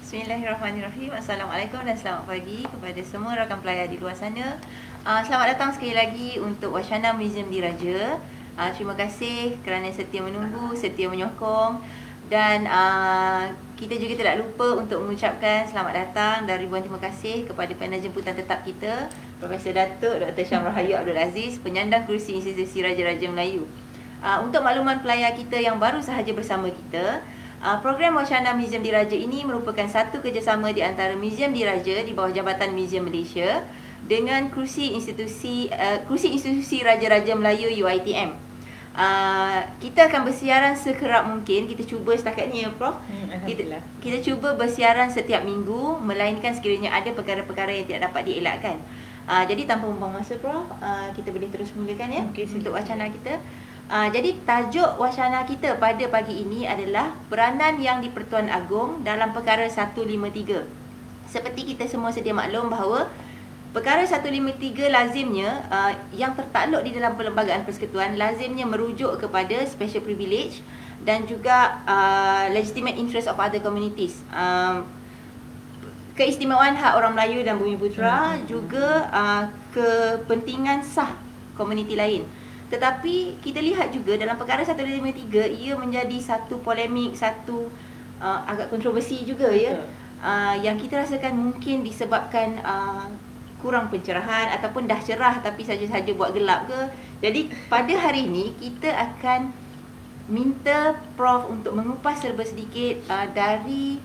Bismillahirrahmanirrahim. Assalamualaikum dan selamat pagi kepada semua rakan pelayar di luar sana. Selamat datang sekali lagi untuk Wacana Museum Diraja. Terima kasih kerana setia menunggu, setia menyokong, dan kita juga tidak lupa untuk mengucapkan selamat datang dan ribuan terima kasih kepada panel jemputan tetap kita, Profesor Datuk Dr. Syam Rahayu Abdul Aziz, penyandang kerusi Institusi Raja-Raja Melayu. Untuk makluman pelayar kita yang baru sahaja bersama kita, program Wacana Museum Diraja ini merupakan satu kerjasama di antara Museum Diraja di bawah Jabatan Museum Malaysia dengan Kerusi Institusi Raja-Raja Melayu UiTM. Kita akan bersiaran sekerap mungkin. Kita cuba setakat ni ya Prof. Kita cuba bersiaran setiap minggu, melainkan sekiranya ada perkara-perkara yang tidak dapat dielakkan. Jadi tanpa membuang masa Prof, kita boleh terus mulakan ya untuk wacana kita. Jadi tajuk wacana kita pada pagi ini adalah peranan yang di-Pertuan Agong dalam perkara 153. Seperti kita semua sedia maklum bahawa perkara 153 lazimnya yang tertakluk di dalam Perlembagaan Persekutuan lazimnya merujuk kepada special privilege dan juga legitimate interest of other communities. Keistimewaan hak orang Melayu dan Bumiputera, juga kepentingan sah komuniti lain. Tetapi kita lihat juga dalam perkara 153 ia menjadi satu polemik, satu agak kontroversi juga ya. Yang kita rasakan mungkin disebabkan kurang pencerahan ataupun dah cerah tapi saja-saja buat gelap ke. Jadi pada hari ini kita akan minta Prof untuk mengupas serba sedikit dari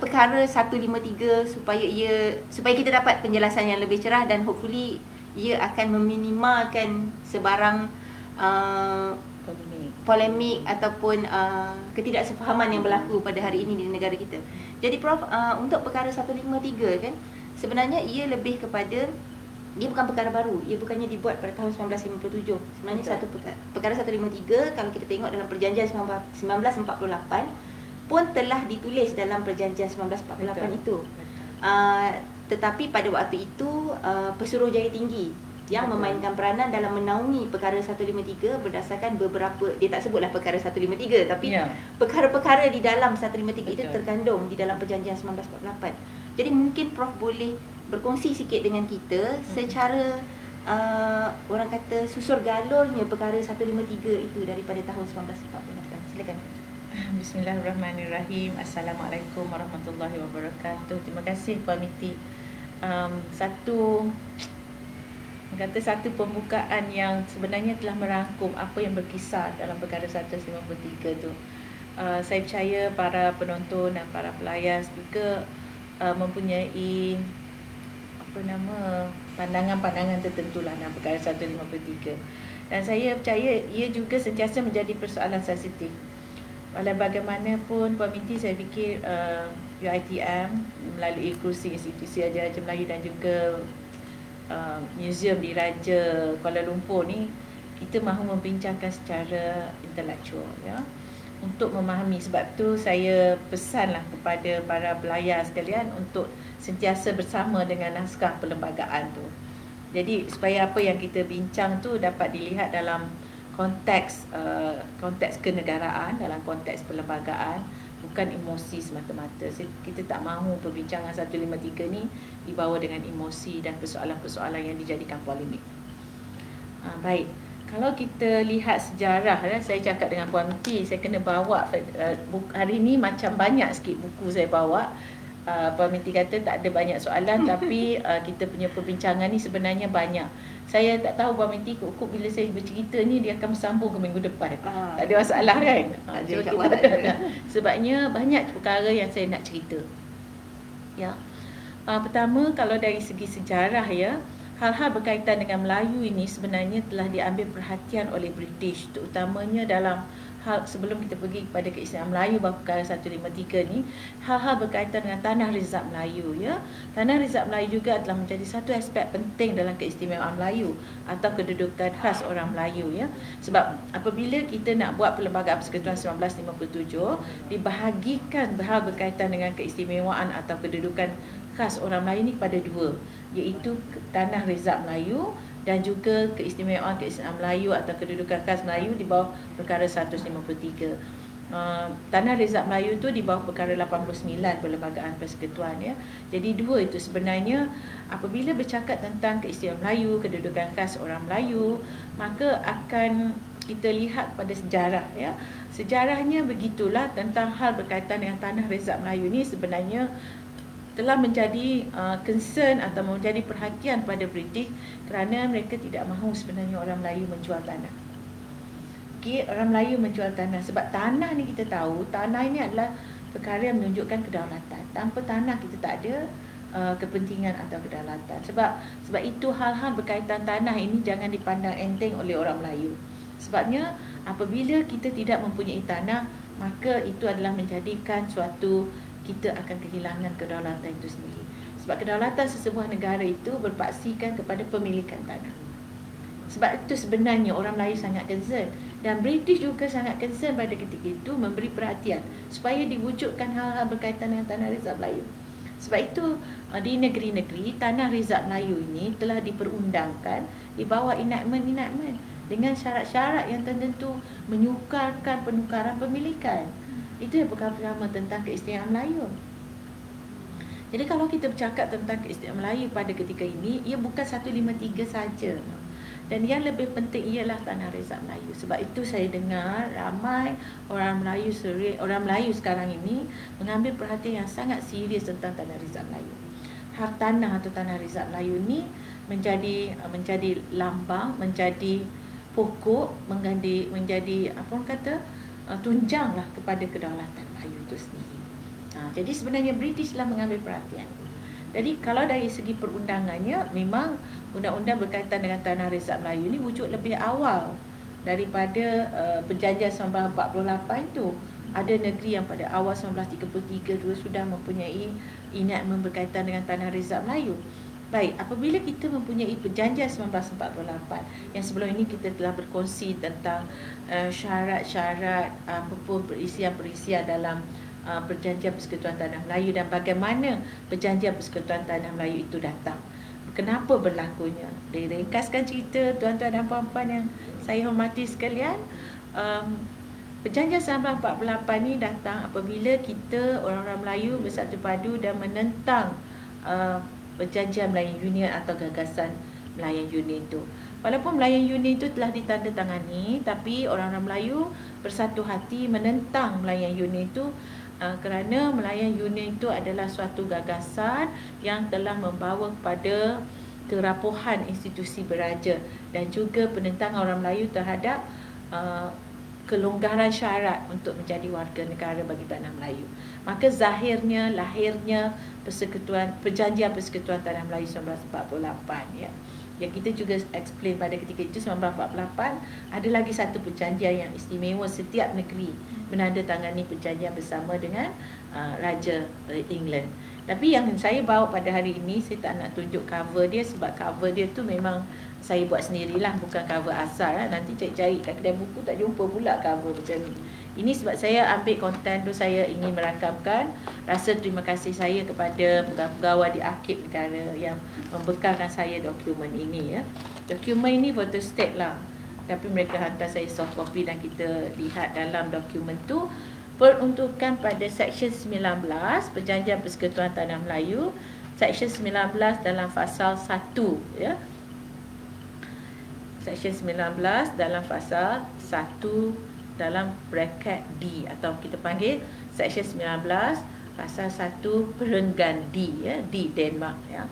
perkara 153 supaya kita dapat penjelasan yang lebih cerah dan hopefully ia akan meminimalkan sebarang polemik ataupun ketidaksefahaman yang berlaku pada hari ini di negara kita. Jadi Prof, untuk perkara 153 kan, sebenarnya ia lebih kepada, dia bukan perkara baru, ia bukannya dibuat pada tahun 1957. Sebenarnya satu perkara 153 kalau kita tengok dalam perjanjian 1948 pun telah ditulis dalam perjanjian 1948 itu. Tetapi pada waktu itu Pesuruhjaya Tinggi yang memainkan peranan dalam menaungi perkara 153 berdasarkan beberapa, dia tak sebutlah perkara 153 tapi perkara-perkara di dalam 153 itu terkandung di dalam perjanjian 1948. Jadi mungkin Prof boleh berkongsi sikit dengan kita secara orang kata susur galurnya perkara 153 itu daripada tahun 1948. Silakan. Bismillahirrahmanirrahim. Assalamualaikum warahmatullahi wabarakatuh. Terima kasih Puan Miti. Satu pembukaan yang sebenarnya telah merangkum apa yang berkisar dalam perkara 153 tu. Saya percaya para penonton dan para pelayar juga mempunyai pandangan-pandangan tertentulah dalam perkara 153. Dan saya percaya ia juga sentiasa menjadi persoalan sensitif. Walau bagaimanapun Puan Miti, saya fikir UiTM melalui Kerusi Institusi Raja-Raja Melayu dan juga Museum Diraja Kuala Lumpur ni, kita mahu membincangkan secara intelektual ya, untuk memahami. Sebab tu saya pesanlah kepada para pelayar sekalian untuk sentiasa bersama dengan naskah perlembagaan tu. Jadi supaya apa yang kita bincang tu dapat dilihat dalam konteks kenegaraan, dalam konteks perlembagaan, bukan emosi semata-mata. Kita tak mahu perbincangan 153 ni dibawa dengan emosi dan persoalan-persoalan yang dijadikan polemik. Baik, kalau kita lihat sejarah, saya cakap dengan Puan Miti, saya kena bawa hari ni macam banyak sikit buku saya bawa. Puan Miti kata tak ada banyak soalan tapi kita punya perbincangan ni sebenarnya banyak. Saya tak tahu Puan Miti, kok bila saya bercerita ni dia akan bersambung ke minggu depan. Tak ada masalah kan? Sebabnya banyak perkara yang saya nak cerita. Ya. Pertama, kalau dari segi sejarah ya, hal-hal berkaitan dengan Melayu ini sebenarnya telah diambil perhatian oleh British, terutamanya dalam hal sebelum kita pergi kepada keistimewaan Melayu bab perkara 153 ni, hal-hal berkaitan dengan tanah rezab Melayu ya. Tanah rezab Melayu juga telah menjadi satu aspek penting dalam keistimewaan Melayu atau kedudukan khas orang Melayu ya. Sebab apabila kita nak buat Perlembagaan Persekutuan 1957, dibahagikan hal berkaitan dengan keistimewaan atau kedudukan khas orang Melayu ni kepada dua, iaitu tanah rezab Melayu dan juga keistimewaan Melayu atau kedudukan khas Melayu di bawah perkara 153. Tanah Rezat Melayu tu di bawah perkara 89 Perlembagaan Persekutuan ya. Jadi dua itu sebenarnya apabila bercakap tentang keistimewaan Melayu, kedudukan khas orang Melayu, maka akan kita lihat pada sejarah ya. Sejarahnya begitulah tentang hal berkaitan dengan Tanah Rezat Melayu ni sebenarnya telah menjadi concern atau menjadi perhatian pada British kerana mereka tidak mahu sebenarnya orang Melayu menjual tanah. Orang Melayu menjual tanah sebab tanah ni kita tahu tanah ini adalah perkara yang menunjukkan kedaulatan. Tanpa tanah kita tak ada kepentingan atau kedaulatan. Sebab itu hal-hal berkaitan tanah ini jangan dipandang enteng oleh orang Melayu. Sebabnya apabila kita tidak mempunyai tanah, maka itu adalah menjadikan suatu kita akan kehilangan kedaulatan itu sendiri. Sebab kedaulatan sesebuah negara itu berpaksikan kepada pemilikan tanah. Sebab itu sebenarnya orang Melayu sangat concern. Dan British juga sangat concern pada ketika itu memberi perhatian supaya diwujudkan hal-hal berkaitan dengan Tanah Rezat Melayu. Sebab itu di negeri-negeri Tanah Rezat Melayu ini telah diperundangkan di bawah enactment dengan syarat-syarat yang tertentu menyukarkan penukaran pemilikan. Itu yang perkara-perkara tentang keistimewaan Melayu. Jadi kalau kita bercakap tentang keistimewaan Melayu pada ketika ini, ia bukan 153 saja. Dan yang lebih penting ialah Tanah Rezat Melayu. Sebab itu saya dengar ramai orang Melayu sekarang ini mengambil perhatian yang sangat serius tentang Tanah Rezat Melayu. Hak tanah atau Tanah Rezat Melayu ni menjadi lambang, menjadi pokok, menjadi apa orang kata tunjanglah kepada kedaulatan Melayu itu sendiri. Jadi sebenarnya British telah mengambil perhatian. Jadi kalau dari segi perundangannya, memang undang-undang berkaitan dengan Tanah Rezat Melayu ni wujud lebih awal daripada Perjanjian 1948 itu. Ada negeri yang pada awal 1933 dulu sudah mempunyai enactment berkaitan dengan Tanah Rezat Melayu. Baik, apabila kita mempunyai Perjanjian 1948 yang sebelum ini kita telah berkongsi tentang syarat-syarat perisian-perisian dalam Perjanjian Persekutuan Tanah Melayu dan bagaimana Perjanjian Persekutuan Tanah Melayu itu datang. Kenapa berlakunya? Ringkaskan cerita tuan-tuan dan puan-puan yang saya hormati sekalian. Perjanjian 1948 ni datang apabila kita orang-orang Melayu bersatu padu dan menentang Perjanjian Melayan Union atau gagasan Melayan Union itu. Walaupun Melayan Union itu telah ditandatangani, tapi orang-orang Melayu bersatu hati menentang Melayan Union itu kerana Melayan Union itu adalah suatu gagasan yang telah membawa kepada kerapuhan institusi beraja dan juga penentangan orang Melayu terhadap kelonggaran syarat untuk menjadi warga negara bagi tanah Melayu. Maka lahirnya Perjanjian Persekutuan Tanah Melayu 1948 ya. Yang kita juga explain pada ketika itu 1948 ada lagi satu perjanjian yang istimewa, setiap negeri menandatangani perjanjian bersama dengan Raja England. Tapi yang saya bawa pada hari ini, saya tak nak tunjuk cover dia sebab cover dia tu memang saya buat sendirilah, bukan cover asal lah. Nanti cari-cari kat kedai buku tak jumpa pula cover macam ni. Ini sebab saya ambil konten tu, saya ingin merakamkan rasa terima kasih saya kepada pegawai di Arkib Negara yang membekalkan saya dokumen ini ya. Dokumen ini photostat lah, tapi mereka hantar saya soft copy dan kita lihat dalam dokumen tu peruntukan pada Seksyen 19 Perjanjian Persekutuan Tanah Melayu, Seksyen 19 dalam Fasal 1 ya. Seksyen 19 dalam Fasal 1 dalam bracket D atau kita panggil Seksyen 19 Pasal 1 perenggan D ya, D Denmark ya.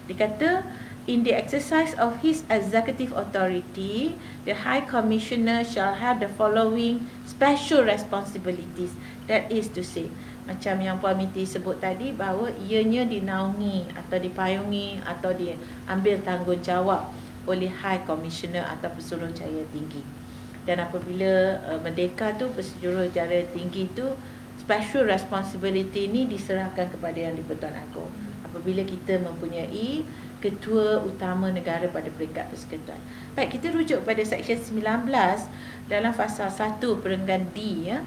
Dikata in the exercise of his executive authority, the High Commissioner shall have the following special responsibilities. That is to say, macam yang Puan Miti sebut tadi, bahawa ianya dinaungi atau dipayungi atau diambil tanggungjawab oleh High Commissioner atau Pesuruhjaya Tinggi. Dan apabila merdeka tu, Pesuruhjaya Tinggi tu, special responsibility ni diserahkan kepada Yang di-Pertuan Agong. Apabila kita mempunyai Ketua Utama Negara pada peringkat persekutuan. Baik, kita rujuk pada Seksyen 19 dalam Fasal 1 perenggan D ya.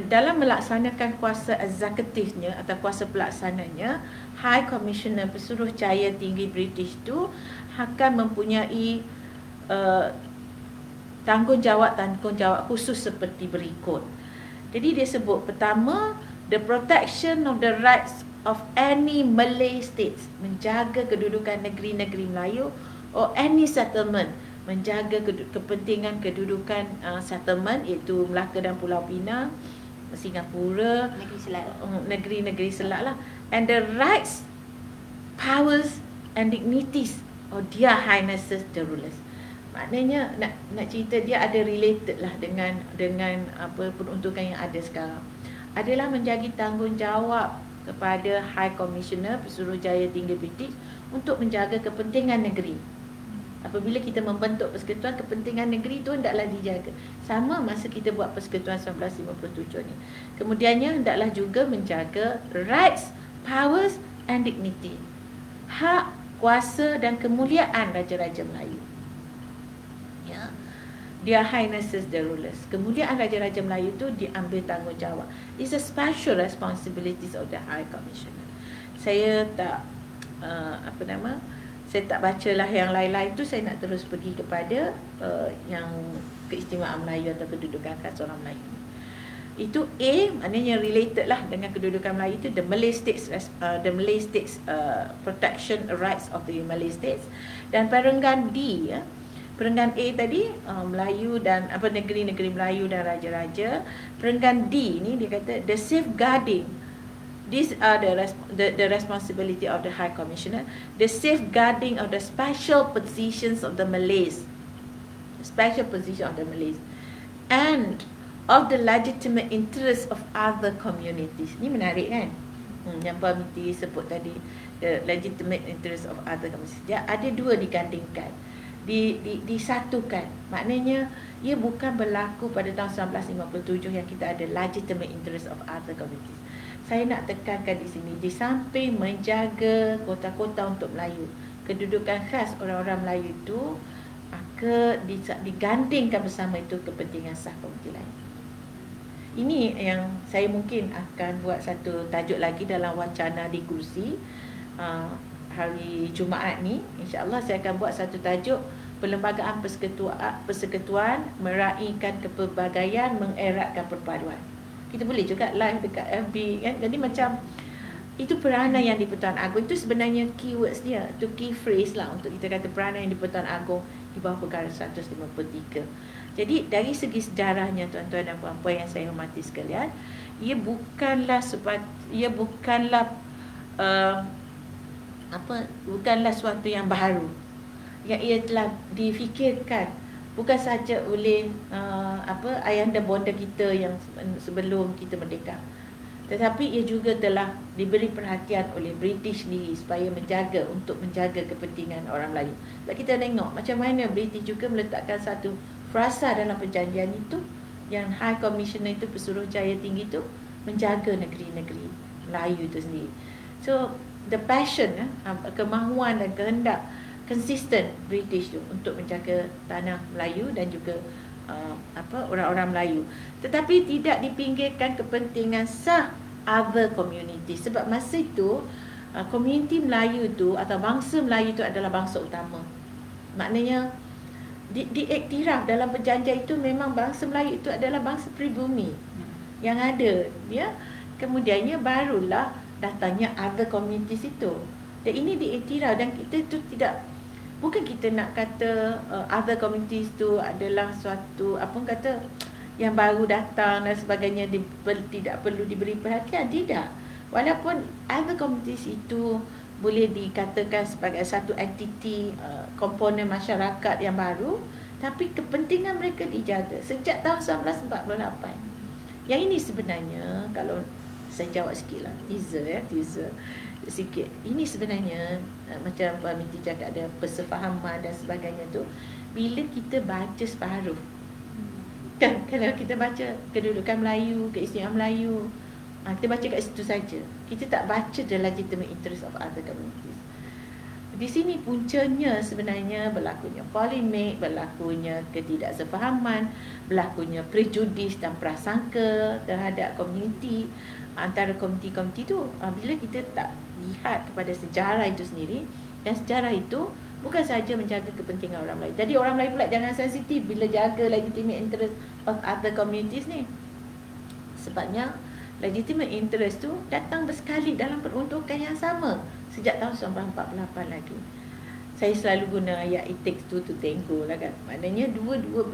Dalam melaksanakan kuasa eksekutifnya atau kuasa pelaksananya, High Commissioner Pesuruhjaya Tinggi British tu akan mempunyai tanggungjawab khusus seperti berikut. Jadi dia sebut pertama, the protection of the rights of any Malay states, menjaga kedudukan negeri-negeri Melayu, or any settlement, menjaga kepentingan kedudukan settlement, iaitu Melaka dan Pulau Pinang, Singapura, negeri-negeri Selat lah, and the rights, powers and dignities of their highnesses the rulers. Maknanya nak cerita dia ada related lah dengan apa peruntukan yang ada sekarang. Adalah menjadi tanggungjawab kepada High Commissioner Pesuruhjaya Tinggi British untuk menjaga kepentingan negeri. Apabila kita membentuk persekutuan, kepentingan negeri itu hendaklah dijaga. Sama masa kita buat persekutuan 1957 ni. Kemudiannya hendaklah juga menjaga rights, powers and dignity. Hak, kuasa dan kemuliaan Raja-Raja Melayu. Ya. Their highnesses the rulers. Kemuliaan Raja-Raja Melayu itu diambil tanggungjawab. It's a special responsibilities of the High Commissioner. Saya tak saya tak bacalah yang lain-lain tu. Saya nak terus pergi kepada yang keistimewaan Melayu atau kedudukan khas orang Melayu. Itu A, maknanya related lah dengan kedudukan Melayu itu, the Malay States protection rights of the Malay States. Dan perenggan D, ya, perenggan A tadi Melayu dan negeri-negeri Melayu dan raja-raja. Perenggan D ni dia kata the safeguarding. These are the responsibility of the High Commissioner. The safeguarding of the special positions of the Malays. Special position of the Malays. And of the legitimate interest of other communities. Ni menarik kan? Yang Puan Minty sebut tadi, the legitimate interest of other communities. Dia ada dua digandingkan, disatukan. Maknanya ia bukan berlaku pada tahun 1957 yang kita ada legitimate interest of other communities. Saya nak tekankan di sini, di samping menjaga kota-kota untuk Melayu, kedudukan khas orang-orang Melayu itu, maka digandingkan bersama itu kepentingan sah komuniti lain. Ini yang saya mungkin akan buat satu tajuk lagi dalam wacana di kursi hari Jumaat ni. InsyaAllah saya akan buat satu tajuk Perlembagaan Persekutuan Meraihkan Kepelbagaian Mengeratkan Perpaduan. Kita boleh juga live dekat FB kan. Jadi macam itu peranan yang di Pertuan Agong itu sebenarnya keywords dia, itu key phrase lah untuk kita kata peranan yang di Pertuan Agong di bawah Perkara 153. Jadi dari segi sejarahnya tuan-tuan dan puan-puan yang saya hormati sekalian, ia bukanlah bukanlah suatu yang baru. Yang ia telah difikirkan bukan saja oleh ayahanda bonda kita yang sebelum kita merdeka, tetapi ia juga telah diberi perhatian oleh British sendiri supaya untuk menjaga kepentingan orang Melayu. Sebab kita tengok macam mana British juga meletakkan satu frasa dalam perjanjian itu, yang High Commissioner itu, Pesuruhjaya Tinggi itu, menjaga negeri-negeri Melayu itu sendiri. So the passion, kemahuan dan kehendak konsisten British tu untuk menjaga tanah Melayu dan juga orang-orang Melayu, tetapi tidak dipinggirkan kepentingan sah other community. Sebab masa itu komuniti Melayu tu atau bangsa Melayu tu adalah bangsa utama. Maknanya diiktiraf dalam perjanjian itu memang bangsa Melayu itu adalah bangsa pribumi yang ada, ya. Kemudiannya barulah datangnya other communities itu. Dan ini diiktiraf, dan kita itu bukan kita nak kata other communities tu adalah suatu yang baru datang dan sebagainya, tidak perlu diberi perhatian. Tidak. Walaupun other communities itu boleh dikatakan sebagai satu entiti, komponen masyarakat yang baru, tapi kepentingan mereka dijaga sejak tahun 1948. Yang ini sebenarnya, kalau saya jawab sikit lah, teaser sikit. Ini sebenarnya macam Puan Minty cakap, ada persefahaman dan sebagainya tu. Bila kita baca separuh, kan, kalau kita baca kedudukan Melayu, keistimewaan Melayu, kita baca kat situ saja. Kita tak baca the legitimate interest of other communities. Di sini puncanya sebenarnya berlakunya polemik, berlakunya ketidaksefahaman, berlakunya prejudis dan prasangka terhadap komuniti, antara komuniti-komuniti tu. Bila kita tak lihat kepada sejarah itu sendiri, dan sejarah itu bukan sahaja menjaga kepentingan orang Melayu. Jadi orang Melayu pula jangan sensitif bila jaga legitimate interest of other communities ni. Sebabnya legitimate interest tu datang bersekali dalam peruntukan yang sama sejak tahun 1948 lagi. Saya selalu guna ayat it takes two to tango lah kan. Maknanya dua-dua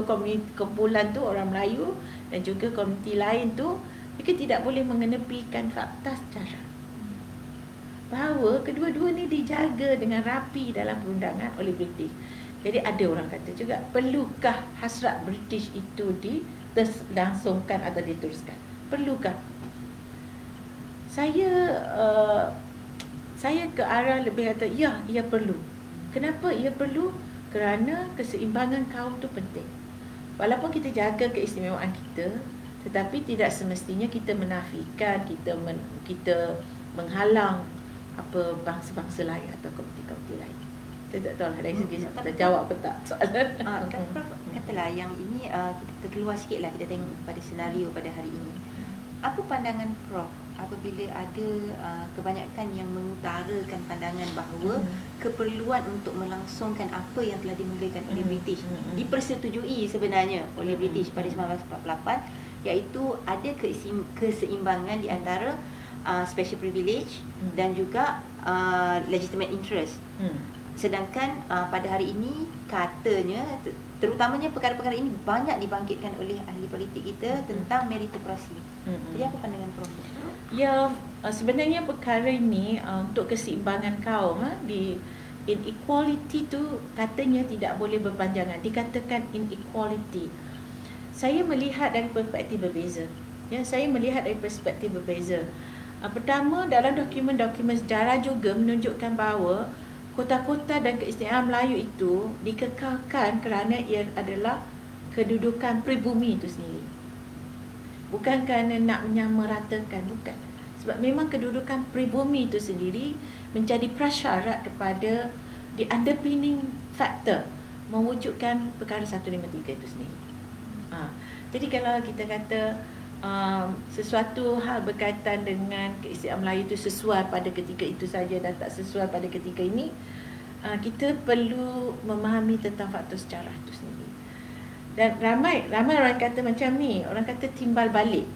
komuniti kumpulan tu, orang Melayu dan juga komuniti lain tu, mereka tidak boleh mengenepikan fakta sejarah bahawa kedua-dua ni dijaga dengan rapi dalam perundangan oleh British. Jadi ada orang kata juga, perlukah hasrat British itu dilangsungkan atau diteruskan? Perlukah? Saya ke arah lebih kata, ya, ia perlu. Kenapa ia perlu? Kerana keseimbangan kaum tu penting. Walaupun kita jaga keistimewaan kita, tetapi tidak semestinya kita menafikan, kita menghalang apa bangsa-bangsa lain atau komuniti-komuniti lain. Saya tak tahu dari segi terjawab ke tak soalan. Katalah yang ini kita terkeluar sikit lah, kita tengok pada senario pada hari ini. Apa pandangan Prof apabila ada kebanyakan yang mengutarakan pandangan bahawa keperluan untuk melangsungkan apa yang telah dimulakan oleh British dipersetujui sebenarnya oleh British pada 1948, iaitu ada keseimbangan di antara special privilege dan juga legitimate interest. Sedangkan pada hari ini katanya, terutamanya perkara-perkara ini banyak dibangkitkan oleh ahli politik kita tentang meritokrasi. Jadi apa pandangan Prof? Ya, sebenarnya perkara ini untuk keseimbangan kaum di inequality tu katanya tidak boleh berpanjangan. Dikatakan inequality. Saya melihat dari perspektif berbeza. Ya, saya melihat dari perspektif berbeza. Pertama, dalam dokumen-dokumen sejarah juga menunjukkan bahawa kota-kota dan keistimewaan Melayu itu dikekalkan kerana ia adalah kedudukan pribumi itu sendiri. Bukan kerana nak menyamaratakan, bukan. Sebab memang kedudukan pribumi itu sendiri menjadi prasyarat kepada the underpinning factor mewujudkan perkara 153 itu sendiri. Jadi kalau kita kata sesuatu hal berkaitan dengan keistimewaan Melayu itu sesuai pada ketika itu saja dan tak sesuai pada ketika ini, kita perlu memahami tentang faktor sejarah itu sendiri. Dan ramai orang kata macam ni, orang kata timbal balik.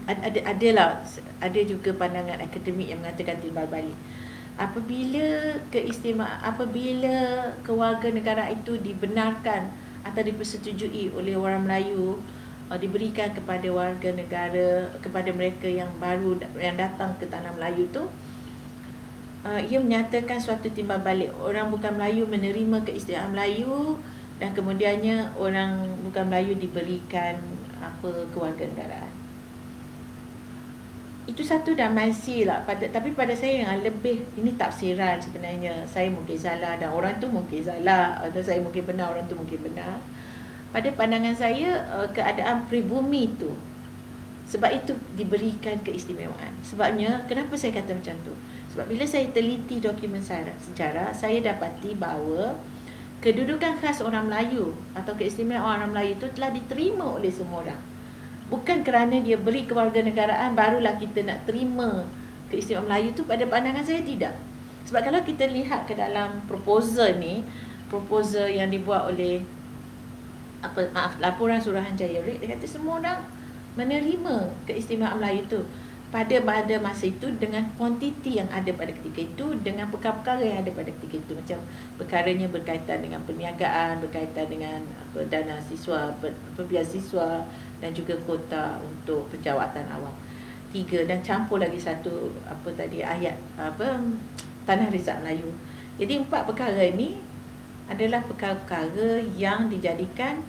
Ada juga pandangan akademik yang mengatakan timbal balik. Apabila kewarganegaraan itu dibenarkan atau dipersetujui oleh orang Melayu, diberikan kepada warga negara, kepada mereka yang baru yang datang ke tanah Melayu tu, ia menyatakan suatu timbal balik. Orang bukan Melayu menerima keistimewaan Melayu dan kemudiannya orang bukan Melayu diberikan kewarganegaraan. Itu satu dimensi lah. Tapi pada saya yang lebih, ini tafsiran sebenarnya. Saya mungkin salah dan orang tu mungkin salah, atau saya mungkin benar, orang tu mungkin benar. Pada pandangan saya, keadaan pribumi itu, sebab itu diberikan keistimewaan. Sebabnya, kenapa saya kata macam tu? Sebab bila saya teliti dokumen sejarah, saya dapati bahawa kedudukan khas orang Melayu atau keistimewaan orang Melayu itu telah diterima oleh semua orang. Bukan kerana dia beri kewarganegaraan barulah kita nak terima keistimewaan Melayu itu. Pada pandangan saya tidak. Sebab kalau kita lihat ke dalam proposal ni, proposal yang dibuat oleh laporan Suruhanjaya RIK, dia kata semua orang menerima keistimewaan Melayu itu pada masa itu dengan kuantiti yang ada pada ketika itu, dengan perkara-perkara yang ada pada ketika itu. Macam perkaranya berkaitan dengan perniagaan, berkaitan dengan dana siswa, beasiswa dan juga kota untuk penjawatan awam. 3, dan campur lagi satu ayat Tanah Rizal Melayu. Jadi 4 perkara ini adalah perkara-perkara yang dijadikan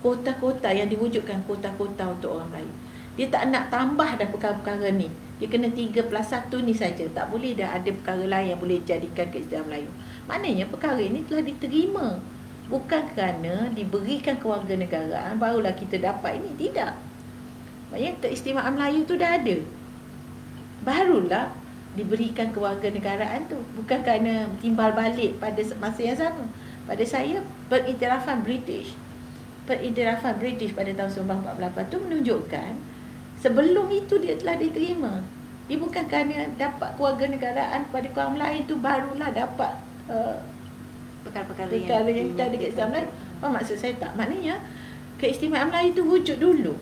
kota-kota, yang diwujudkan kota-kota untuk orang Melayu. Dia tak nak tambah dah perkara-perkara ni. Dia kena 3+1 ni saja. Tak boleh dah ada perkara lain yang boleh dijadikan keistimewaan Melayu. Maknanya perkara ini telah diterima. Bukan kerana diberikan kewarganegaraan barulah kita dapat ini. Tidak. Maknanya keistimewaan Melayu tu dah ada. Barulah diberikan kewarganegaraan tu. Bukan kerana timbal balik pada masa yang sama. Pada saya, pengiktirafan British pada tahun 1948 tu menunjukkan sebelum itu dia telah diterima. Dia bukan kerana dapat kewarganegaraan pada kaum lain tu barulah dapat Perkara-perkara perkara yang kita ada kat Islam lain. Apa maksud saya tak? Maknanya keistimewaan Melayu tu wujud dulu.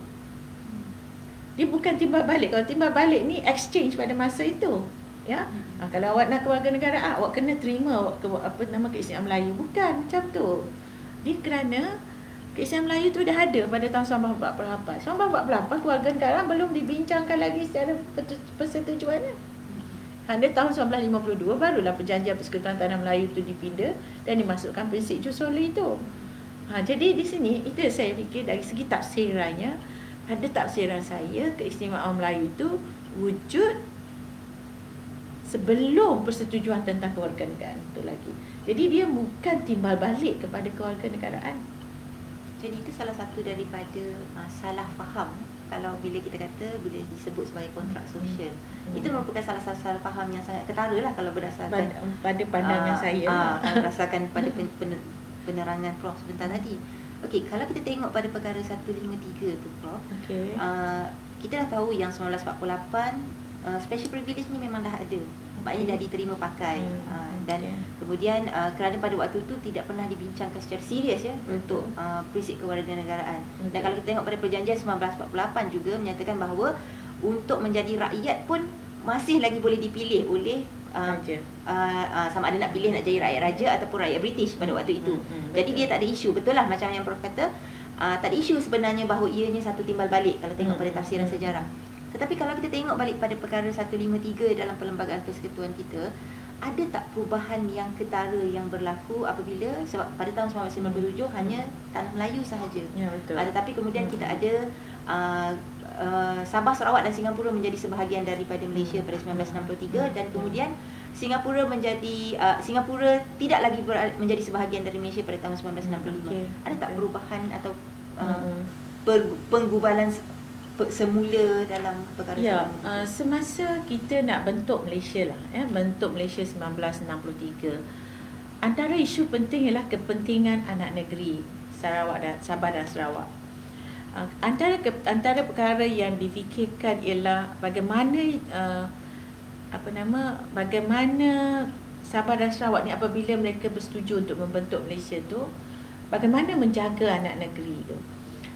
Dia bukan timbal balik. Kalau timbal balik ni exchange pada masa itu. Ya. Kalau awak nak kewarganegaraan, awak kena terima awak apa nama keistimewaan Melayu. Bukan macam tu. Dia kerana keistimewaan Melayu tu dah ada pada tahun 1948. 1948 kewarganegaraan belum dibincangkan lagi secara persetujuannya. Pada tahun 1952 barulah perjanjian persekutuan tanah Melayu itu dipinda dan dimasukkan prinsip jus soli itu. Jadi di sini itu saya fikir dari segi tafsirannya, pada tafsiran saya keistimewaan Melayu itu wujud sebelum persetujuan tentang kewarganegaraan itu lagi. Jadi dia bukan timbal balik kepada kewarganegaraan. Jadi itu salah satu daripada salah faham kalau bila kita kata bila disebut sebagai kontrak sosial. Itu merupakan salah satu salah faham yang sangat ketara lah kalau berdasarkan pada pandangan saya. Berdasarkan pada penerangan Prof sebentar tadi. Okey, kalau kita tengok pada perkara 153 tu Prof. Okey. Kita dah tahu yang 1948 special privilege ni memang dah ada. Maknanya dah diterima pakai. Dan kemudian kerana pada waktu tu tidak pernah dibincangkan secara serius ya untuk prinsip kewarganegaraan. Dan kalau kita tengok pada perjanjian 1948 juga menyatakan bahawa untuk menjadi rakyat pun masih lagi boleh dipilih oleh sama ada nak pilih nak jadi rakyat raja ataupun rakyat British pada waktu itu. Jadi dia tak ada isu. Betul lah macam yang Prof kata, tak ada isu sebenarnya bahawa ianya satu timbal balik kalau tengok pada tafsiran sejarah. Tetapi kalau kita tengok balik pada perkara 153 dalam perlembagaan persekutuan kita, ada tak perubahan yang ketara yang berlaku apabila sebab pada tahun 1997 hanya tanah Melayu sahaja. Ya, betul. Tetapi kemudian kita ada Sabah, Sarawak dan Singapura menjadi sebahagian daripada Malaysia pada 1963 dan kemudian Singapura tidak lagi menjadi sebahagian dari Malaysia pada tahun 1965. Ada tak perubahan atau penggubalan semula dalam perkara semasa kita nak bentuk Malaysia lah bentuk Malaysia 1963, antara isu penting ialah kepentingan anak negeri Sabah dan Sarawak. Antara perkara yang difikirkan ialah bagaimana Sabah dan Sarawak ni apabila mereka bersetuju untuk membentuk Malaysia tu, bagaimana menjaga anak negeri tu.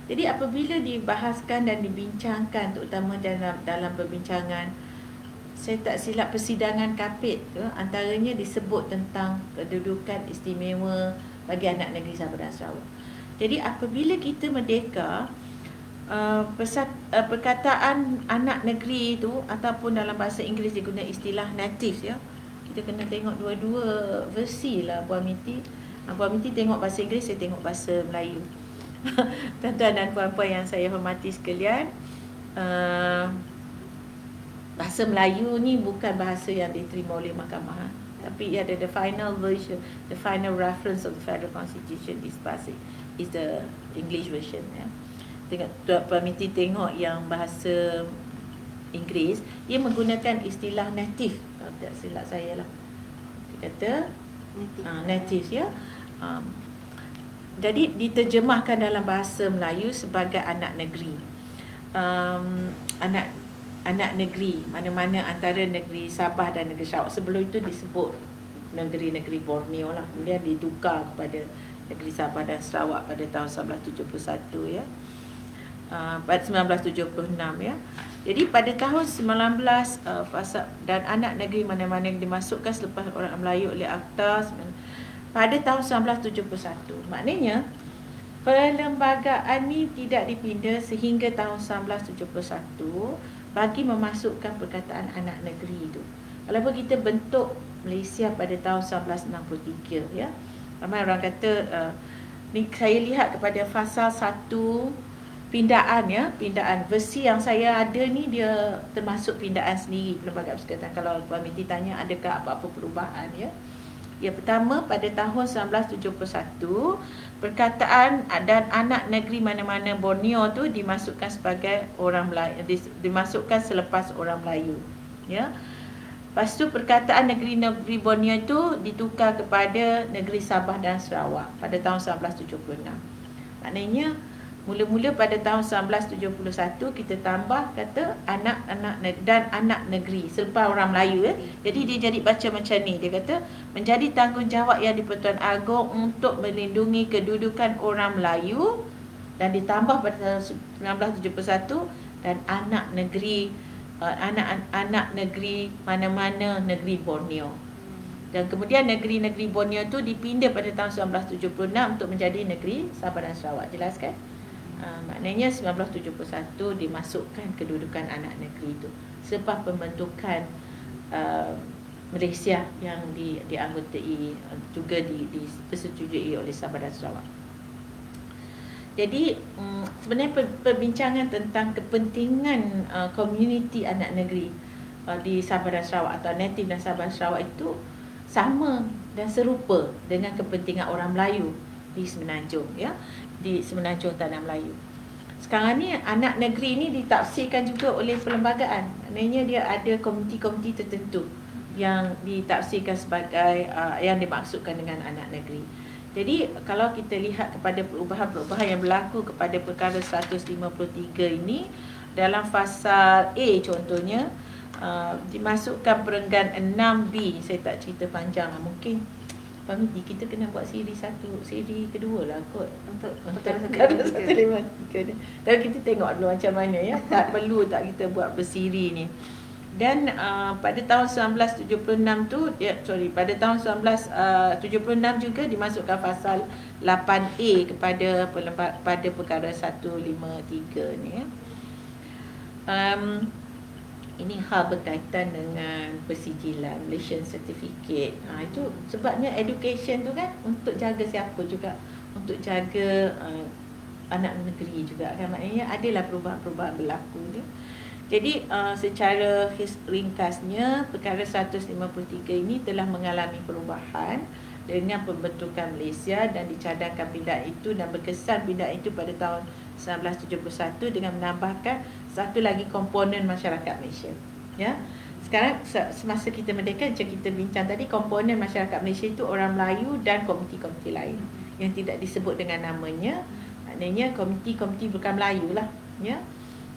Jadi apabila dibahaskan dan dibincangkan terutama dalam perbincangan, saya tak silap persidangan Kapit tu, antaranya disebut tentang kedudukan istimewa bagi anak negeri Sabah dan Sarawak. Jadi apabila kita merdeka, perkataan anak negeri itu ataupun dalam bahasa Inggeris digunakan istilah native ya. Kita kena tengok dua-dua versi lah Puan Miti. Puan Miti tengok bahasa Inggeris, saya tengok bahasa Melayu. Tuan-tuan dan puan-puan yang saya hormati sekalian, bahasa Melayu ni bukan bahasa yang diterima oleh mahkamah, tapi ada the final version, the final reference of the Federal Constitution is the English version ya. Tengok Puan Miti tengok yang bahasa Inggeris, dia menggunakan istilah native, kalau tak silap saya lah. Dia kata native ya. Jadi diterjemahkan dalam bahasa Melayu sebagai anak negeri. Anak negeri mana-mana antara negeri Sabah dan negeri Sarawak. Sebelum itu disebut negeri-negeri Borneo lah. Kemudian ditukar kepada negeri Sabah dan Sarawak pada tahun 1971 ya. Pada 1976 ya. Jadi pada tahun 19 dan anak negeri mana-mana yang dimasukkan selepas orang Melayu oleh Akta pada tahun 1971. Maknanya perlembagaan ni tidak dipinda sehingga tahun 1971 bagi memasukkan perkataan anak negeri itu. Walaupun kita bentuk Malaysia pada tahun 1963 ya. Ramai orang kata ni saya lihat kepada fasa 1 pindaan ya, pindaan versi yang saya ada ni dia termasuk pindaan sendiri perlembagaan persekutuan. Kalau Puan Miti tanya adakah apa-apa perubahan ya. Yang pertama pada tahun 1971 perkataan dan anak negeri mana-mana Borneo tu dimasukkan sebagai orang Melayu, dimasukkan selepas orang Melayu ya. Lepas tu perkataan negeri-negeri Borneo itu ditukar kepada negeri Sabah dan Sarawak pada tahun 1976. Maknanya Mula-mula pada tahun 1971 kita tambah kata anak-anak dan anak negeri selepas orang Melayu ya. Jadi dia jadi baca macam ni. Dia kata menjadi tanggungjawab yang di-Pertuan Agong untuk melindungi kedudukan orang Melayu, dan ditambah pada tahun 1971 dan anak negeri anak-anak negeri mana-mana negeri Borneo. Dan kemudian negeri-negeri Borneo tu dipindah pada tahun 1976 untuk menjadi negeri Sabah dan Sarawak. Jelas kan? Maknanya 1971 dimasukkan kedudukan anak negeri itu selepas pembentukan Malaysia yang dianggotai juga dipersetujui oleh Sabah dan Sarawak. Jadi sebenarnya perbincangan tentang kepentingan komuniti anak negeri di Sabah dan Sarawak atau native dan Sabah dan Sarawak itu sama dan serupa dengan kepentingan orang Melayu di Semenanjung ya, di Semenanjung Tanah Melayu. Sekarang ni anak negeri ni ditafsirkan juga oleh perlembagaan. Maknanya dia ada komiti-komiti tertentu yang ditafsirkan sebagai yang dimaksudkan dengan anak negeri. Jadi kalau kita lihat kepada perubahan-perubahan yang berlaku kepada perkara 153 ini, dalam fasal A contohnya dimasukkan perenggan 6B. Saya tak cerita panjang lah. Mungkin Pamiti kita kena buat siri kedua lah kot untuk perkara 153 ni. Dan kita tengok dulu macam mana ya. Tak perlu tak kita buat bersiri ni. Dan pada tahun 1976 tu pada tahun 1976 juga dimasukkan fasal 8A pada perkara 153 ni ya. Ini hal berkaitan dengan persijilan Malaysian Certificate. Itu sebabnya education tu kan untuk jaga siapa juga, untuk jaga anak negeri juga kan. Maknanya adalah perubahan-perubahan berlaku ni. Jadi secara ringkasnya perkara 153 ini telah mengalami perubahan dengan pembentukan Malaysia dan dicadangkan pindah itu dan berkesan pindah itu pada tahun 1971 dengan menambahkan satu lagi komponen masyarakat Malaysia. Ya. Sekarang semasa kita merdeka, macam kita bincang tadi, komponen masyarakat Malaysia itu orang Melayu dan komiti-komiti lain yang tidak disebut dengan namanya. Maknanya komiti-komiti bukan Melayu lah, ya.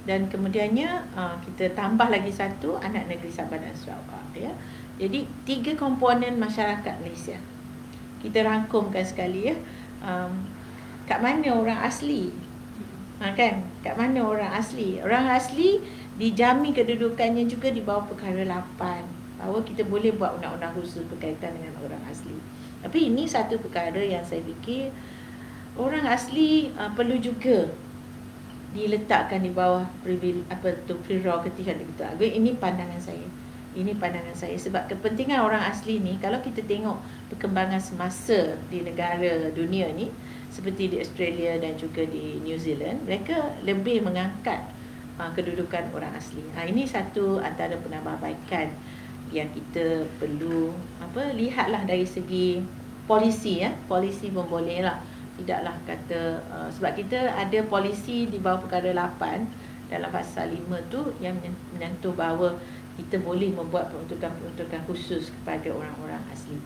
Dan kemudiannya kita tambah lagi satu anak negeri Sabah dan Sarawak, ya. Jadi 3 komponen masyarakat Malaysia. Kita rangkumkan sekali ya. Kat mana orang asli? Kan? Kat mana orang asli? Orang asli dijamin kedudukannya juga di bawah perkara 8. Bahawa kita boleh buat undang-undang khusus berkaitan dengan orang asli. Tapi ini satu perkara yang saya fikir orang asli perlu juga diletakkan di bawah prerogatif yang kita agak. Ini pandangan saya. Ini pandangan saya sebab kepentingan orang asli ni, kalau kita tengok perkembangan semasa di negara dunia ni seperti di Australia dan juga di New Zealand, mereka lebih mengangkat kedudukan orang asli. Ini satu antara penambahbaikan yang kita perlu lihatlah dari segi polisi ya. Polisi pun boleh lah. Tidaklah kata sebab kita ada polisi di bawah perkara 8 dalam pasal 5 tu yang menyentuh bahawa kita boleh membuat peruntukan-peruntukan khusus kepada orang-orang asli.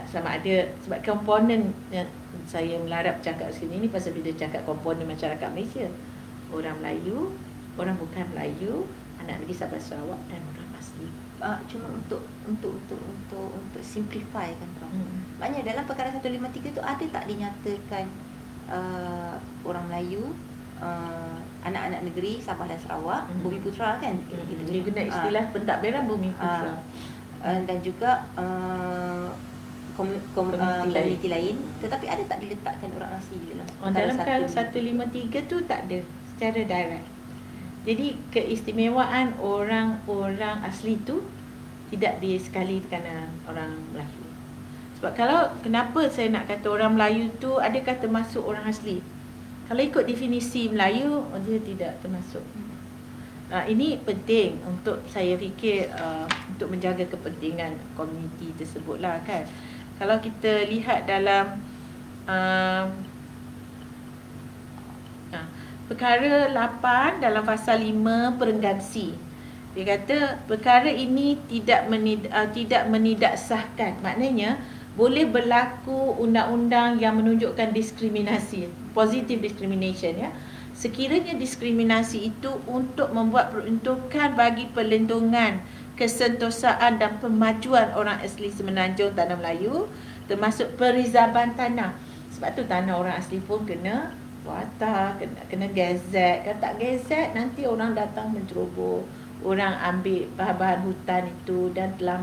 Sama ada sebab komponen yang saya melarap cakap sini ni pasal bila cakap komponen masyarakat Malaysia, orang Melayu, orang bukan Melayu, anak negeri Sabah Sarawak dan orang asli. Cuma untuk simplify kan Prof. Maknanya dalam perkara 153 tu ada tak dinyatakan orang Melayu, anak-anak negeri Sabah dan Sarawak, Bumi Putera kan? Dia guna istilah pentadbiran Bumi Putera. Dan juga komuniti lain, tetapi ada tak diletakkan orang asli dalam dalam perkara 153 tu tak ada secara direct. Jadi keistimewaan orang-orang asli tu tidak disekali kerana orang Melayu. Sebab kalau kenapa saya nak kata orang Melayu tu adakah termasuk orang asli? Kalau ikut definisi Melayu, dia tidak termasuk. Ini penting untuk saya fikir untuk menjaga kepentingan komuniti tersebutlah kan. Kalau kita lihat dalam perkara 8 dalam pasal 5 perenggan C, dia kata perkara ini tidak menidaksahkan. Maknanya boleh berlaku undang-undang yang menunjukkan diskriminasi, positive discrimination ya. Sekiranya diskriminasi itu untuk membuat peruntukan bagi perlindungan, kesentosaan dan pemajuan orang asli Semenanjung Tanah Melayu, termasuk perizaban tanah. Sebab tu tanah orang asli pun kena wata, kena gazet. Kalau tak gazet, nanti orang datang menceroboh, orang ambil bahan-bahan hutan itu dan telah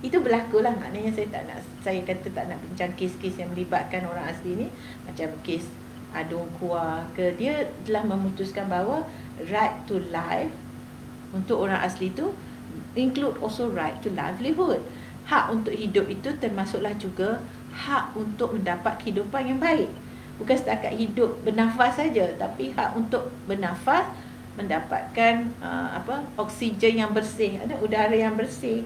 itu berlaku lah. Maknanya saya kata tak nak bincang kes-kes yang melibatkan orang asli ni. Macam kes Adung Kuah ke, dia telah memutuskan bahawa right to life untuk orang asli tu include also right to livelihood. Hak untuk hidup itu termasuklah juga hak untuk mendapat kehidupan yang baik. Bukan setakat hidup bernafas saja, tapi hak untuk bernafas, mendapatkan oksigen yang bersih, ada udara yang bersih,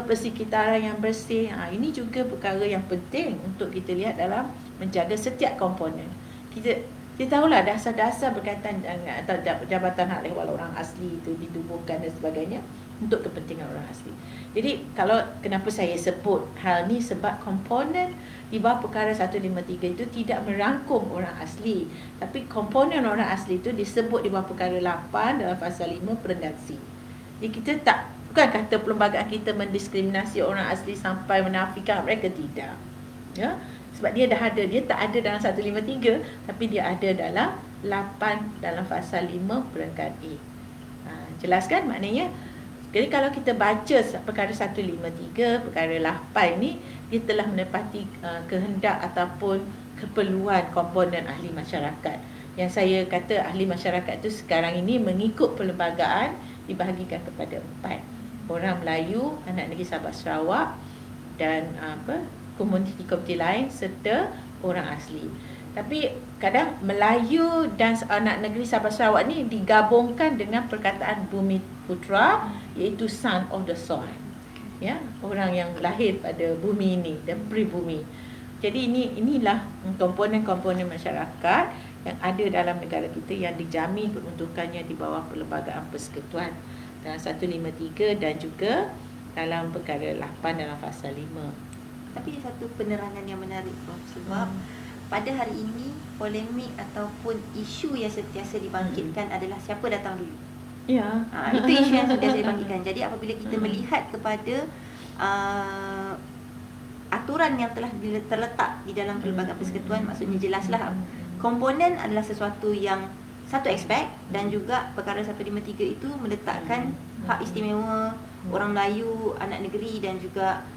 persekitaran yang bersih. Ini juga perkara yang penting untuk kita lihat dalam menjaga setiap komponen. Kita tahulah dasar-dasar berkaitan dengan atau Jabatan Hak Ehwal Orang Asli itu ditubuhkan dan sebagainya untuk kepentingan orang asli. Jadi kalau kenapa saya sebut hal ni, sebab komponen di bawah perkara 153 itu tidak merangkum orang asli, tapi komponen orang asli itu disebut di bawah perkara 8 dalam pasal 5 perenggan C. Jadi kita bukan kata perlembagaan kita mendiskriminasi orang asli sampai menafikan mereka, tidak. Ya, sebab dia dah ada, dia tak ada dalam 153, tapi dia ada dalam 8 dalam pasal 5 perenggan A. Jelas kan maknanya? Jadi kalau kita baca perkara 153, perkara 8 ni, dia telah menepati kehendak ataupun keperluan komponen ahli masyarakat. Yang saya kata ahli masyarakat tu sekarang ini mengikut perlembagaan dibahagikan kepada 4. Orang Melayu, anak negeri Sabah Sarawak dan komuniti-komuniti lain serta orang asli. Tapi kadang Melayu dan anak negeri Sabah Sarawak ni digabungkan dengan perkataan Bumi Putra, iaitu son of the soil. Ya, orang yang lahir pada bumi ini dan pribumi. Jadi inilah komponen-komponen masyarakat yang ada dalam negara kita yang dijamin peruntukannya di bawah Perlembagaan Persekutuan dalam 153 dan juga dalam perkara 8 dalam pasal 5. Tapi satu penerangan yang menarik, Prof, sebab pada hari ini polemik ataupun isu yang sentiasa dibangkitkan adalah siapa datang dulu. Ya. Itu isu yang sentiasa dibangkitkan. Jadi apabila kita melihat kepada aturan yang telah terletak di dalam Perlembagaan Persekutuan, maksudnya jelaslah komponen adalah sesuatu yang satu aspek, dan juga perkara 153 itu meletakkan hak istimewa orang Melayu, anak negeri dan juga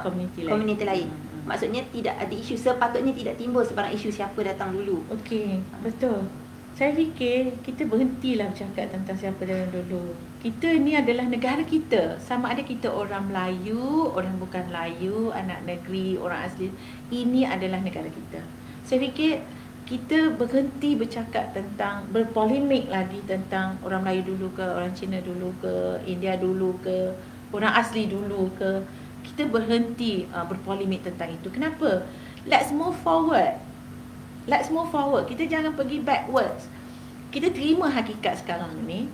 komuniti lain. Maksudnya tidak ada isu, sepatutnya tidak timbul sebarang isu siapa datang dulu. Okey, betul. Saya fikir kita berhentilah bercakap tentang siapa datang dulu. Kita ni adalah negara kita. Sama ada kita orang Melayu, orang bukan Melayu, anak negeri, orang asli, ini adalah negara kita. Saya fikir kita berhenti bercakap tentang, berpolemik lagi tentang orang Melayu dulu ke, orang Cina dulu ke, India dulu ke, orang asli dulu ke. Kita berhenti berpolemik tentang itu. Kenapa? Let's move forward. Let's move forward. Kita jangan pergi backwards. Kita terima hakikat sekarang ni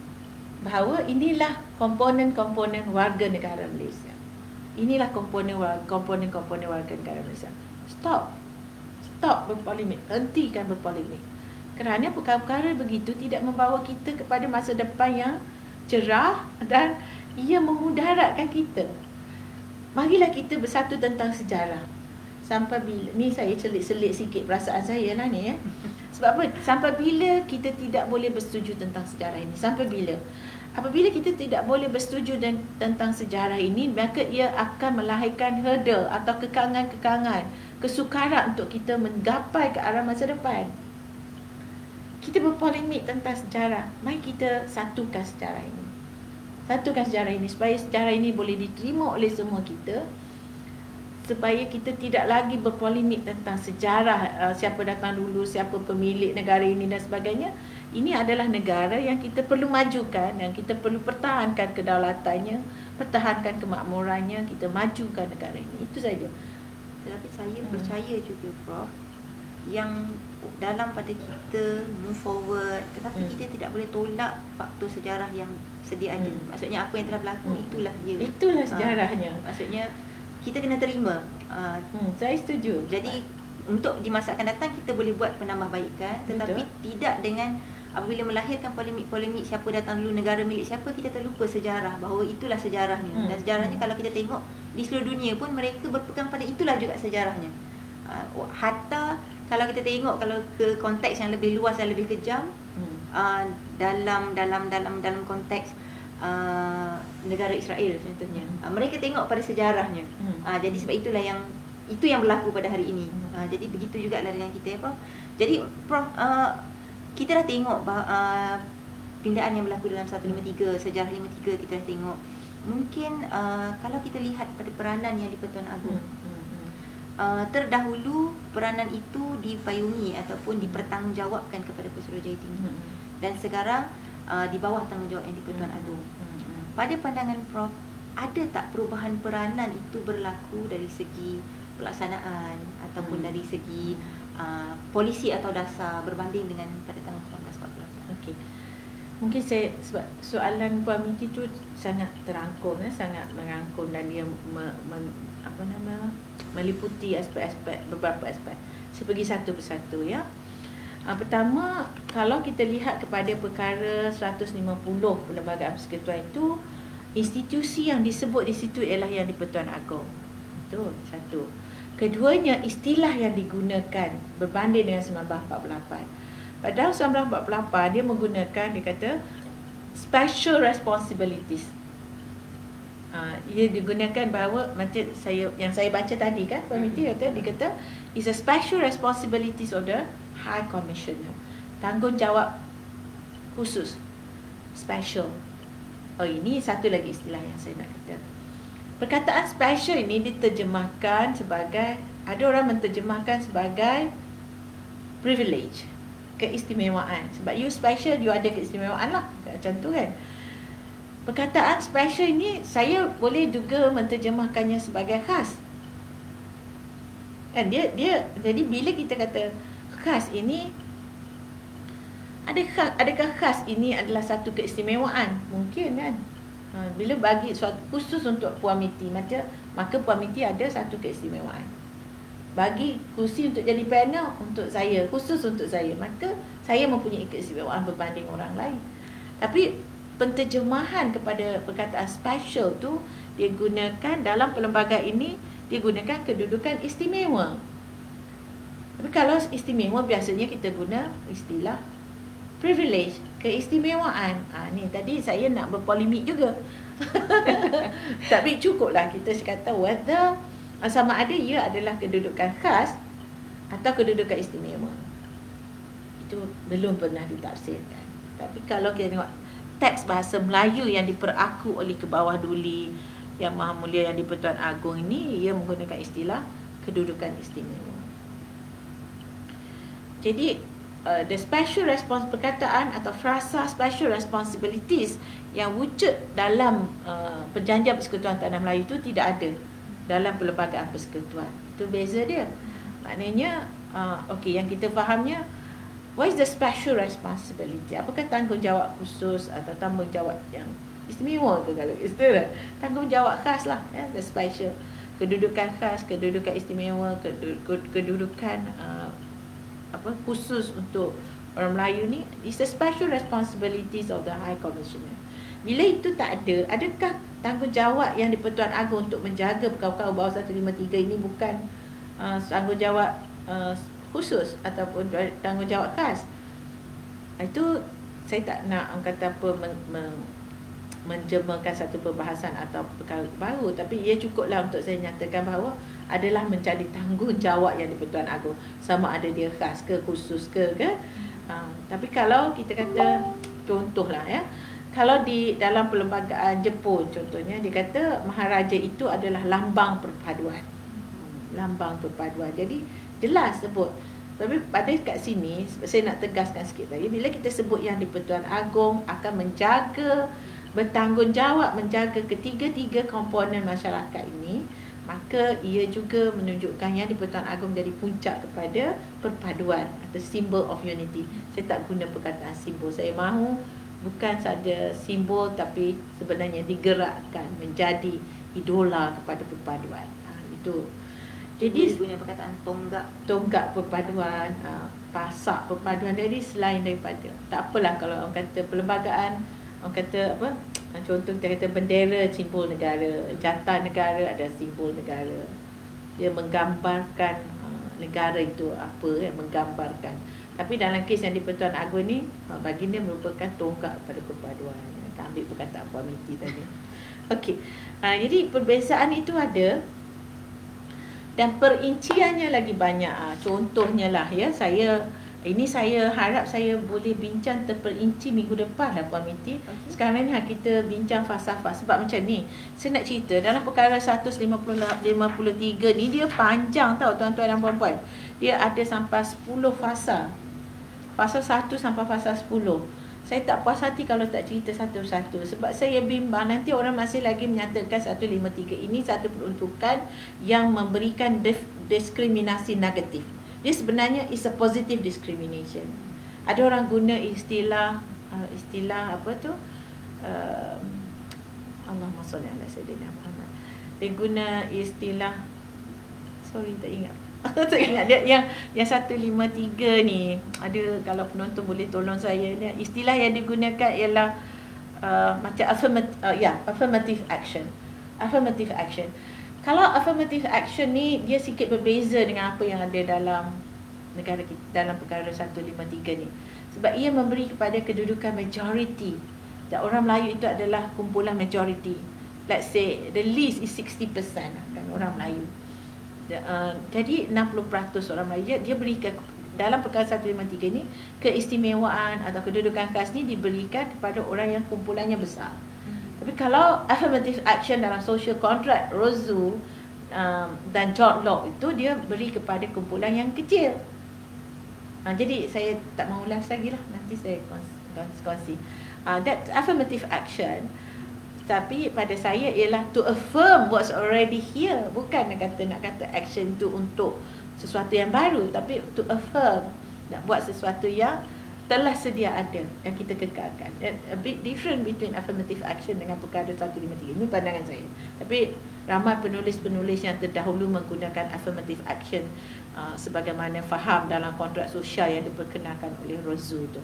bahawa inilah komponen-komponen warga negara Malaysia. Inilah komponen-komponen warga negara Malaysia. Stop berpolemik. Hentikan berpolemik. Kerana perkara-perkara begitu tidak membawa kita kepada masa depan yang cerah dan ia memudaratkan kita. Marilah kita bersatu tentang sejarah. Sampai bila, ni saya selit sikit perasaan saya lah ni ya. Sebab apa? Sampai bila kita tidak boleh bersetuju tentang sejarah ini? Sampai bila? Apabila kita tidak boleh bersetuju tentang sejarah ini, maka ia akan melahirkan hurdle atau kekangan-kekangan, kesukaran untuk kita menggapai ke arah masa depan. Kita berpolemik tentang sejarah. Mari kita satukan sejarah ini. Satukan sejarah ini supaya sejarah ini boleh diterima oleh semua kita, supaya kita tidak lagi berpolemik tentang sejarah, siapa datang dulu, siapa pemilik negara ini dan sebagainya. Ini adalah negara yang kita perlu majukan, yang kita perlu pertahankan kedaulatannya, pertahankan kemakmurannya, kita majukan negara ini. Itu saja. Tetapi saya percaya juga, Prof, yang dalam pada kita move forward, tetapi kita tidak boleh tolak faktor sejarah yang sedia ada. Maksudnya apa yang telah berlaku, itulah dia. Itulah sejarahnya. Maksudnya kita kena terima. Saya setuju. Jadi untuk di masa akan datang kita boleh buat penambahbaikan, tetapi tidak dengan apabila melahirkan polemik-polemik siapa datang dulu, negara milik siapa, kita terlupa sejarah, bahawa itulah sejarahnya. Dan sejarahnya kalau kita tengok di seluruh dunia pun mereka berpegang pada itulah juga sejarahnya. Hatta kalau kita tengok kalau ke konteks yang lebih luas dan lebih kejam, dalam konteks negara Israel contohnya, mereka tengok pada sejarahnya. Jadi sebab itulah itu yang berlaku pada hari ini. Jadi begitu juga lah dengan kita, Prof. Jadi Prof, kita dah tengok pindaan yang berlaku dalam 153, sejarah 53 kita dah tengok. Mungkin kalau kita lihat pada peranan yang di Pertuan Agong, terdahulu peranan itu dipayungi ataupun dipertanggungjawabkan kepada Pesuruhjaya Tinggi, dan sekarang di bawah tanggungjawab yang di Pertuan Agong. Pada pandangan Prof, ada tak perubahan peranan itu berlaku dari segi pelaksanaan ataupun dari segi polisi atau dasar berbanding dengan pada tahun 1948? Okey. Mungkin saya, sebab soalan Puan Miti tu sangat terangkum, sangat merangkum, dan dia meliputi aspek-aspek, beberapa aspek. Saya pergi satu persatu, ya. Pertama, kalau kita lihat kepada perkara 150 Perlembagaan Persekutuan itu, institusi yang disebut di situ ialah yang di Pertuan Agong. Itu satu. Keduanya, istilah yang digunakan berbanding dengan 1948. Pada 1948 dia menggunakan, dia kata special responsibilities. Ia digunakan bahawa macam yang saya baca tadi kan, Pemiti kata, dia kata is a special responsibilities of the High Commissioner. Tanggungjawab khusus, special. Ini satu lagi istilah yang saya nak kata. Perkataan special ini diterjemahkan sebagai, ada orang menterjemahkan sebagai privilege, keistimewaan. Sebab you special, you ada keistimewaan lah, macam tu kan. Perkataan special ini saya boleh juga menterjemahkannya sebagai khas. Kan dia jadi bila kita kata khas ini, adakah khas ini adalah satu keistimewaan? Mungkin kan. Bila bagi suatu khusus untuk Puan Miti, maka Puan Miti ada satu keistimewaan. Bagi kursi untuk jadi panel untuk saya, khusus untuk saya, maka saya mempunyai keistimewaan berbanding orang lain. Tapi penterjemahan kepada perkataan special tu dia gunakan dalam perlembagaan ini, dia gunakan kedudukan istimewa. Tapi kalau istimewa biasanya kita guna istilah privilege, keistimewaan. Ni tadi saya nak berpolemik juga. Tapi cukuplah kita kata whether sama ada ia adalah kedudukan khas atau kedudukan istimewa. Itu belum pernah ditafsirkan. Tapi kalau kita tengok teks bahasa Melayu yang diperaku oleh Kebawah Duli Yang Maha Mulia yang di Pertuan Agong ini, ia menggunakan istilah kedudukan istimewa. Jadi the special response, perkataan atau frasa special responsibilities yang wujud dalam Perjanjian Persekutuan Tanah Melayu itu tidak ada dalam Perlembagaan Persekutuan. Itu beza dia. Maknanya okey, yang kita fahamnya, what is the special responsibility? Apakah tanggungjawab khusus atau tanggungjawab yang istimewa tu, kalau istilah tanggungjawab khas lah, ya, the special, kedudukan khas, kedudukan istimewa, kedudukan khusus untuk orang Melayu ni, is the special responsibilities of the High Commissioner. Bila itu tak ada, adakah tanggungjawab yang di Pertuan Agong untuk menjaga perkara-perkara bawah 153 ini bukan tanggungjawab khusus ataupun tanggungjawab khas? Itu saya tak nak kata apa menjemakan satu perbahasan atau perkara baru, tapi ia cukuplah untuk saya nyatakan bahawa adalah menjadi tanggungjawab yang di Pertuan Agong, sama ada dia khas ke khusus ke kan. Tapi kalau kita kata contohlah, ya, kalau di dalam perlembagaan Jepun contohnya, dia kata Maharaja itu adalah lambang perpaduan. Lambang perpaduan. Jadi jelas sebut. Tapi pada kat sini saya nak tegaskan sikit lagi, bila kita sebut yang di Pertuan Agong akan menjaga, bertanggungjawab menjaga ketiga-tiga komponen masyarakat ini, maka ia juga menunjukkan yang di Pertuan Agong jadi puncak kepada perpaduan atau symbol of unity. Saya tak guna perkataan simbol. Saya mahu bukan saja simbol, tapi sebenarnya digerakkan menjadi idola kepada perpaduan. itu. Jadi Jadi guna perkataan tonggak perpaduan, tasak perpaduan. Jadi selain daripada, tak apalah kalau orang kata perlembagaan, orang kata apa, contoh kita kata bendera simbol negara, jata negara ada simbol negara. Dia menggambarkan negara itu apa, menggambarkan. Tapi dalam kes yang di Pertuan Agong ni, baginda merupakan tonggak pada perpaduan. Kita ambil perkataan Puan Miti tadi. Okey. Jadi perbezaan itu ada dan perinciannya lagi banyak. Contohnya lah ya, saya harap saya boleh bincang terperinci minggu depan lah Puan Miti. Sekarang ni kita bincang fasa-fasa. Sebab macam ni, saya nak cerita dalam perkara 153 ni, dia panjang tau tuan-tuan dan puan-puan. Dia ada sampai 10 fasa. Fasa 1 sampai fasa 10. Saya tak puas hati kalau tak cerita satu-satu. Sebab saya bimbang nanti orang masih lagi menyatakan 153 ini satu peruntukan yang memberikan diskriminasi negatif. Dia sebenarnya is a positive discrimination. Ada orang guna istilah apa tu? Allahumma salli ala sayyidina Muhammad. Dia guna istilah, sorry tak ingat. Tak ingat dia yang 153 ni. Ada, kalau penonton boleh tolong saya, dia istilah yang digunakan ialah macam affirmative action. Affirmative action. Kalau affirmative action ni dia sikit berbeza dengan apa yang ada dalam negara kita, dalam perkara 153 ni. Sebab ia memberi kepada kedudukan majority. Dan orang Melayu itu adalah kumpulan majority. Let's say the least is 60% kan orang Melayu. Jadi 60% orang Melayu dia berikan dalam perkara 153 ni, keistimewaan atau kedudukan khas ni diberikan kepada orang yang kumpulannya besar. Tapi kalau affirmative action dalam social contract, Rozu dan George Locke itu dia beri kepada kumpulan yang kecil. Jadi saya tak mahu ulas lagi lah, nanti saya kongsi. That affirmative action, tapi pada saya ialah to affirm what's already here. Bukan nak kata action tu untuk sesuatu yang baru, tapi to affirm, nak buat sesuatu yang telah sedia ada, yang kita kekalkan. A bit different between affirmative action dengan perkara 153. Ini pandangan saya. Tapi ramai penulis-penulis yang terdahulu menggunakan affirmative action sebagaimana faham dalam kontrak sosial yang diperkenalkan oleh Rozu tu.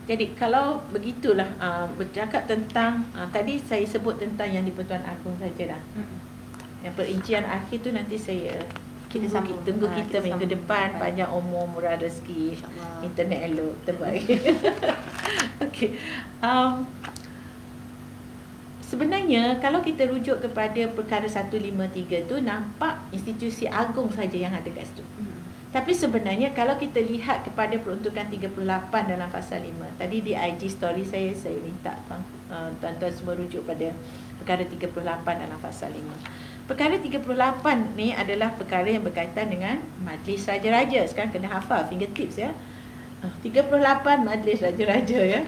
Jadi kalau begitulah bercakap tentang tadi saya sebut tentang yang di Pertuan Agong sajalah. Yang perincian akhir tu nanti saya tunggu kita minggu depan, panjang umur, murah rezeki, internet elok, terbaik. Okey. Sebenarnya kalau kita rujuk kepada perkara 153 tu, nampak institusi agung saja yang ada kat situ. Tapi sebenarnya kalau kita lihat kepada peruntukan 38 dalam fasa 5. Tadi di IG story saya minta tuan-tuan semua rujuk pada perkara 38 dalam fasa 5. Perkara 38 ni adalah perkara yang berkaitan dengan Majlis Raja-Raja. Sekarang kena hafal fingertips ya. 38 Majlis Raja-Raja ya.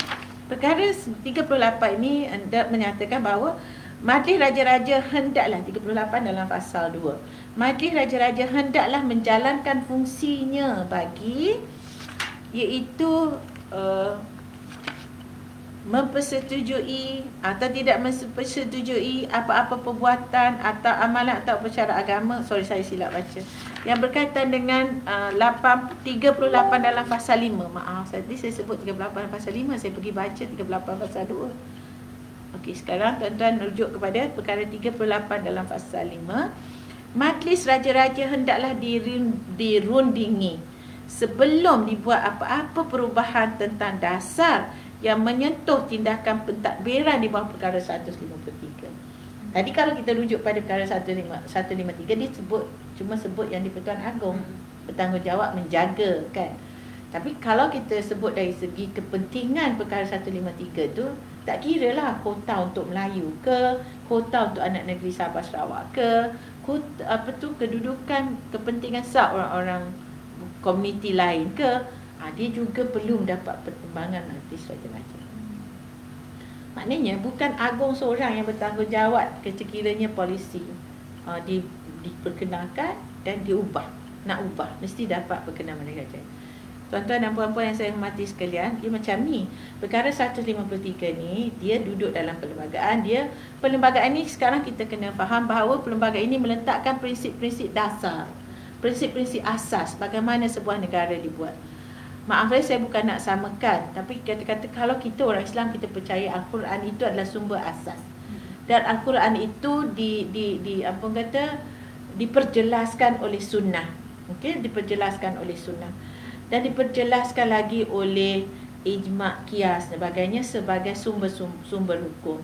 Perkara 38 ini hendak menyatakan bahawa Majlis Raja-Raja hendaklah 38 dalam pasal 2. Majlis Raja-Raja hendaklah menjalankan fungsinya bagi iaitu mempersetujui atau tidak mempersetujui apa-apa perbuatan atau amalan atau upacara agama. Sorry saya silap baca. Yang berkaitan dengan 38 dalam pasal 5. Maaf, tadi saya sebut 38 pasal 5, saya pergi baca 38 pasal 2. Okey, sekarang tuan-tuan rujuk kepada perkara 38 dalam pasal 5. Majlis Raja-Raja hendaklah dirundingi sebelum dibuat apa-apa perubahan tentang dasar yang menyentuh tindakan pentadbiran di bawah perkara 153. Tadi kalau kita rujuk pada perkara 153, dia cuma sebut yang di Pertuan Agong, bertanggungjawab menjaga kan. Tapi kalau kita sebut dari segi kepentingan perkara 153 tu, tak kira lah kota untuk Melayu ke, kota untuk anak negeri Sabah Sarawak ke, kedudukan kepentingan sah orang-orang komuniti lain ke, dia juga perlu mendapat pertimbangan nanti Raja-Raja. Maknanya bukan agung seorang yang bertanggungjawab sekiranya polisi diperkenalkan dan diubah, nak ubah mesti dapat perkenan Raja. tuan-tuan dan puan-puan yang saya hormati sekalian, dia macam ni. Perkara 153 ni, dia duduk dalam perlembagaan. Perlembagaan ni sekarang kita kena faham bahawa perlembagaan ini meletakkan prinsip-prinsip dasar, prinsip-prinsip asas bagaimana sebuah negara dibuat. Maaf saya bukan nak samakan, tapi kata-kata kalau kita orang Islam, kita percaya Al-Quran itu adalah sumber asas. Dan Al-Quran itu diperjelaskan oleh sunnah. Okey, diperjelaskan oleh sunnah. Dan diperjelaskan lagi oleh ijma' qiyas dan sebagainya sebagai sumber hukum.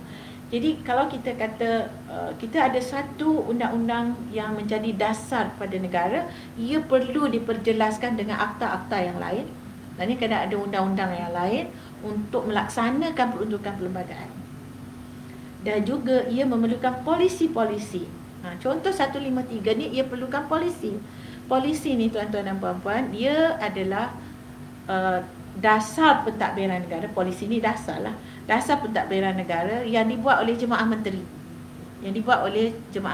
Jadi kalau kita kata kita ada satu undang-undang yang menjadi dasar pada negara, ia perlu diperjelaskan dengan akta-akta yang lain. Dan ini kena ada undang-undang yang lain untuk melaksanakan peruntukan perlembagaan. Dan juga ia memerlukan polisi-polisi. Contoh 153 ni ia perlukan polisi. Polisi ni tuan-tuan dan puan-puan, dia adalah dasar pentadbiran negara. Polisi ni dasar lah. Dasar pentadbiran negara yang dibuat oleh Jemaah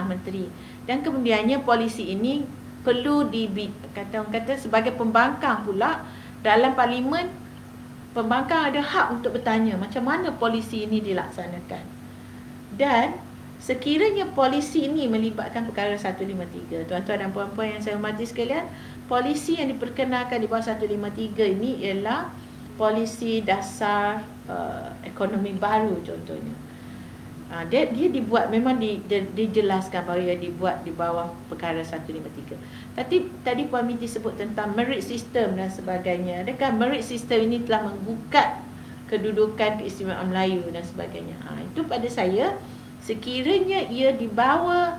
Menteri. Dan kemudiannya polisi ini perlu kata sebagai pembangkang pula dalam parlimen. Pembangkang ada hak untuk bertanya macam mana polisi ini dilaksanakan. Dan sekiranya polisi ini melibatkan perkara 153, tuan-tuan dan puan-puan yang saya hormati sekalian, polisi yang diperkenalkan di bawah 153 ini ialah polisi dasar ekonomi baru contohnya. Dia dibuat, memang dijelaskan bahawa ia dibuat di bawah perkara 153. Tadi Puan Minty sebut tentang merit system dan sebagainya. Adakah merit system ini telah menggugat kedudukan keistimewaan Melayu dan sebagainya? Itu pada saya, sekiranya ia dibawa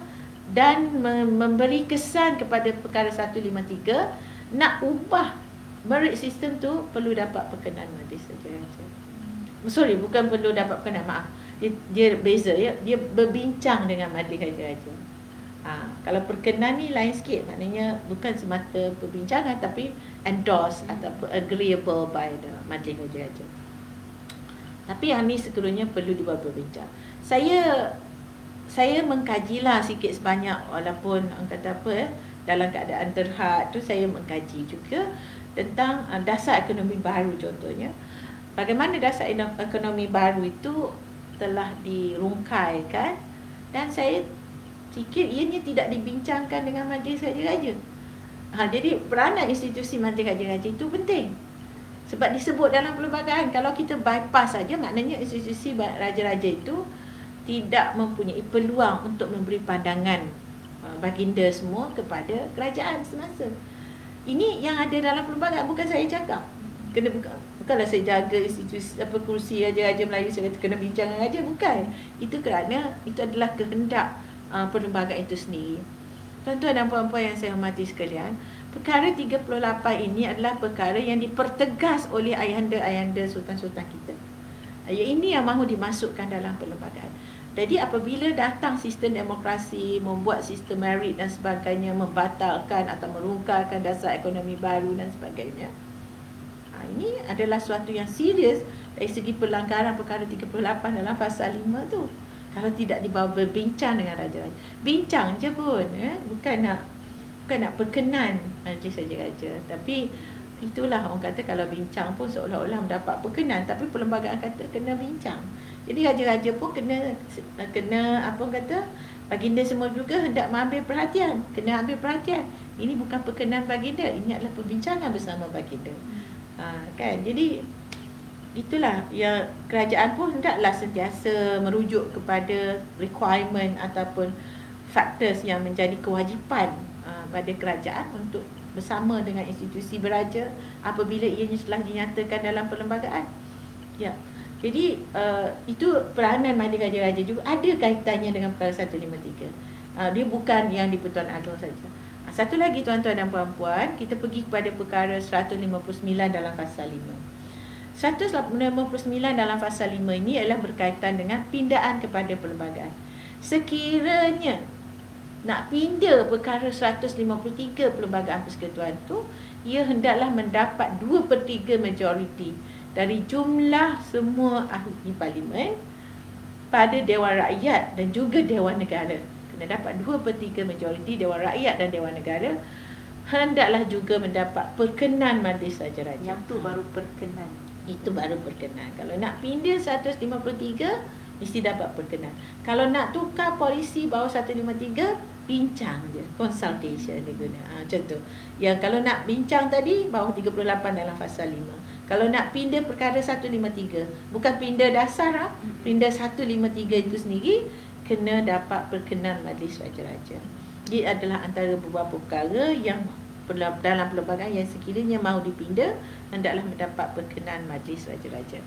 dan memberi kesan kepada perkara 153, nak ubah merit system tu perlu dapat perkenan majlis raja-raja. Sorry, bukan perlu dapat perkenan, maaf. Dia beza ya. Dia berbincang dengan majlis raja-raja. Kalau perkenan ni lain sikit, maknanya bukan semata perbincangan tapi endorse ataupun agreeable by the majlis raja-raja. Tapi yang ni sekurangnya perlu dibawa berbincang. Saya mengkajilah sikit sebanyak, walaupun kata dalam keadaan terhad tu, saya mengkaji juga tentang dasar ekonomi baru contohnya. Bagaimana dasar ekonomi baru itu telah dirungkaikan, dan saya fikir ianya tidak dibincangkan dengan majlis raja-raja. Jadi peranan institusi majlis raja-raja itu penting. Sebab disebut dalam perlembagaan. Kalau kita bypass saja, maknanya institusi raja-raja itu tidak mempunyai peluang untuk memberi pandangan baginda semua kepada kerajaan semasa. Ini yang ada dalam perlembagaan, bukan saya cakap. Bukanlah saya jaga institusi kursi raja-raja Melayu, saya kata kena bincang dengan raja, bukan. Itu kerana itu adalah kehendak perlembagaan itu sendiri. Tuan-tuan dan puan-puan yang saya hormati sekalian, perkara 38 ini adalah perkara yang dipertegas oleh ayahanda-ayahanda sultan-sultan kita. Ini yang mahu dimasukkan dalam perlembagaan. Jadi apabila datang sistem demokrasi, membuat sistem merit dan sebagainya, membatalkan atau merungkalkan dasar ekonomi baru dan sebagainya, ini adalah suatu yang serius dari segi pelanggaran perkara 38 dalam pasal 5 tu. Kalau tidak dibawa berbincang dengan raja-raja, bincang je pun, bukan nak perkenan majlis raja-raja. Tapi itulah orang kata, kalau bincang pun seolah-olah mendapat perkenan, tapi perlembagaan kata kena bincang. Jadi raja-raja pun kena baginda semua juga hendak mengambil perhatian, kena ambil perhatian. Ini bukan perkenan baginda, ini adalah perbincangan bersama baginda. Kan? Jadi itulah ya, kerajaan pun hendaklah sentiasa merujuk kepada requirement ataupun faktor yang menjadi kewajipan pada kerajaan untuk bersama dengan institusi beraja apabila ianya telah dinyatakan dalam perlembagaan. Ya. Jadi itu peranan majlis raja-raja juga ada kaitannya dengan perkara 153. Dia bukan yang di Pertuan Agong saja. Satu lagi tuan-tuan dan puan-puan, kita pergi kepada perkara 159 dalam pasal 5. 159 dalam pasal 5 ini adalah berkaitan dengan pindaan kepada perlembagaan. Sekiranya nak pindah perkara 153 perlembagaan persekutuan tu, ia hendaklah mendapat 2/3 majoriti dari jumlah semua ahli parlimen pada Dewan Rakyat dan juga Dewan Negara. Kena dapat 2/3 majoriti Dewan Rakyat dan Dewan Negara hendaklah juga mendapat perkenan Majlis Raja-Raja. Yang tu baru perkenan. Itu baru perkenan. Kalau nak pindah 153 mesti dapat perkenan. Kalau nak tukar polisi bawah 153, bincang je, consultation dia guna. Macam tu. Yang kalau nak bincang tadi bawah 38 dalam fasa 5. Kalau nak pindah perkara 153, bukan pindah dasar, pindah 153 itu sendiri kena dapat perkenan Majlis Raja-Raja. Dia adalah antara beberapa perkara yang dalam perlembagaan yang sekiranya mahu dipindah hendaklah mendapat perkenan Majlis Raja-Raja.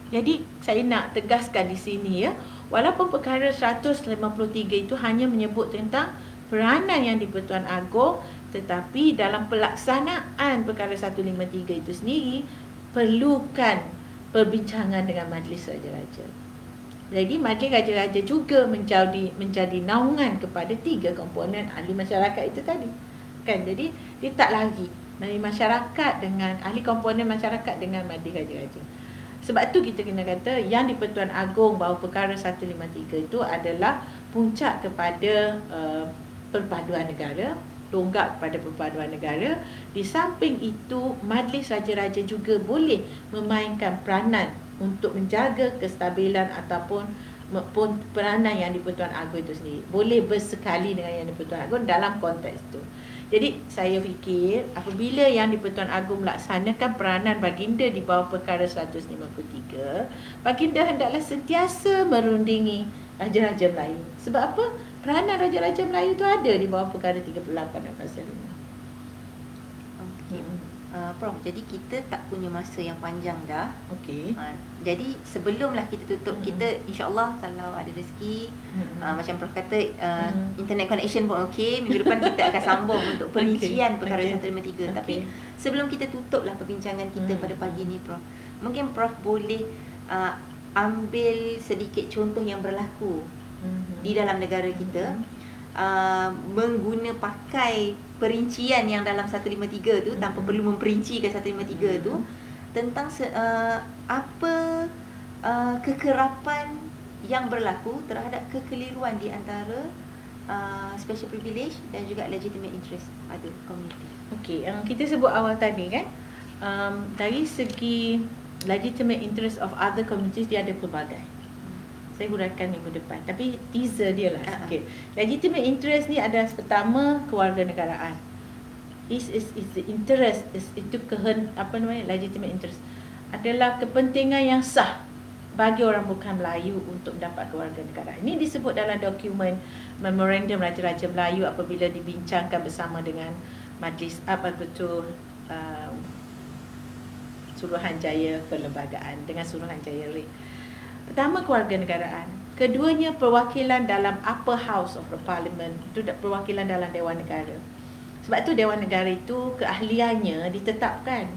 Jadi saya nak tegaskan di sini ya, walaupun perkara 153 itu hanya menyebut tentang peranan yang di-Pertuan Agong, tetapi dalam pelaksanaan perkara 153 itu sendiri perlukan perbincangan dengan Majlis Raja-Raja. Jadi Majlis Raja-Raja juga menjadi naungan kepada 3 komponen ahli masyarakat itu tadi. Kan? Jadi dia tak lari dari masyarakat dengan ahli komponen masyarakat dengan Majlis Raja-Raja. Sebab tu kita kena kata yang di-Pertuan Agong bahawa perkara 153 itu adalah puncak kepada perpaduan negara, tonggak kepada perpaduan negara. Di samping itu Majlis Raja-Raja juga boleh memainkan peranan untuk menjaga kestabilan ataupun peranan yang di-Pertuan Agong itu sendiri. Boleh bersekali dengan yang di-Pertuan Agong dalam konteks itu. Jadi saya fikir apabila yang di-Pertuan Agong melaksanakan peranan baginda di bawah perkara 153, baginda hendaklah sentiasa merundingi Raja-Raja Melayu. Sebab apa? Peranan Raja-Raja Melayu itu ada di bawah perkara 38 dan pasal 5. Okey. Prof, jadi kita tak punya masa yang panjang dah. Okey. Jadi sebelumlah kita tutup, kita insya-Allah kalau ada rezeki, macam Prof kata internet connection pun okey, minggu depan kita akan sambung untuk perincian perkara 153. Tapi sebelum kita tutuplah perbincangan kita pada pagi ni Prof, mungkin Prof boleh ambil sedikit contoh yang berlaku di dalam negara kita, mengguna pakai perincian yang dalam 153 tu tanpa perlu memperincikan 153 tu, tentang apa kekerapan yang berlaku terhadap kekeliruan di antara special privilege dan juga legitimate interest other community. Okey, yang kita sebut awal tadi kan, dari segi legitimate interest of other communities dia ada pelbagai. Saya huraikan minggu depan, tapi teaser dia lah sikit. Legitimate interest ni ada pertama kewarganegaraan. Is the interest, itu legitimate interest adalah kepentingan yang sah bagi orang bukan Melayu untuk dapat kewarganegaraan. Ini disebut dalam dokumen Memorandum Raja-Raja Melayu apabila dibincangkan bersama dengan Majlis Suruhanjaya Perlembagaan dengan Suruhanjaya RIK. Pertama, kewarganegaraan. Keduanya, perwakilan dalam upper house of the parliament, itu perwakilan dalam Dewan Negara. Sebab tu Dewan Negara itu keahliannya ditetapkan,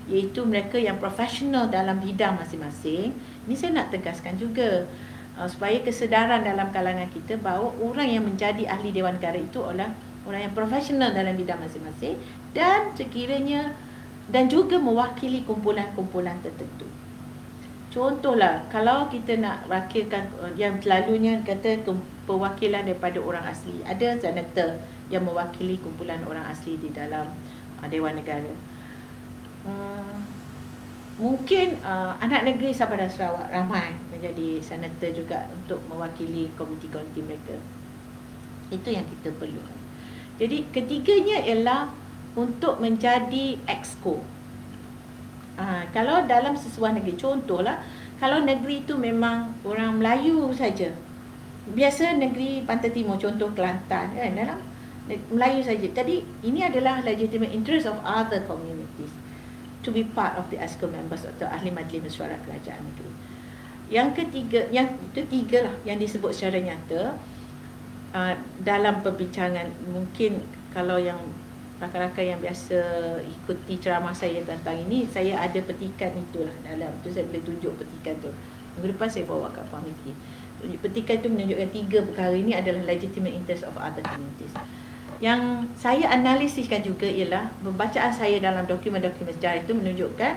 iaitu mereka yang profesional dalam bidang masing-masing. Ini saya nak tegaskan juga, supaya kesedaran dalam kalangan kita bahawa orang yang menjadi ahli Dewan Negara itu adalah orang yang profesional dalam bidang masing-masing dan sekiranya dan juga mewakili kumpulan-kumpulan tertentu. Contohlah, kalau kita nak wakilkan yang selalunya kata perwakilan daripada orang asli, ada senator yang mewakili kumpulan orang asli di dalam Dewan Negara. Mungkin anak negeri Sabah dan Sarawak ramai menjadi senator juga untuk mewakili komuniti-komuniti mereka. Itu yang kita perlu. Jadi ketiganya ialah untuk menjadi exco. Kalau dalam sesebuah negeri, contohlah, kalau negeri itu memang orang Melayu saja, biasa negeri Pantai Timur, contoh Kelantan, kan, dalam Melayu saja. Jadi ini adalah legitimate interest of other communities to be part of the EXCO members atau ahli majlis mesyuarat kerajaan negeri. Yang ketiga, yang itu tiga lah yang disebut secara nyata dalam perbincangan. Mungkin kalau yang rakan-rakan yang biasa ikuti ceramah saya tentang ini, saya ada petikan itulah dalam tu, saya boleh tunjuk petikan tu. Minggu depan saya bawa kat komiti. Petikan tu menunjukkan 3 perkara ini adalah legitimate interest of other communities. Yang saya analisiskan juga ialah pembacaan saya dalam dokumen-dokumen sejarah itu menunjukkan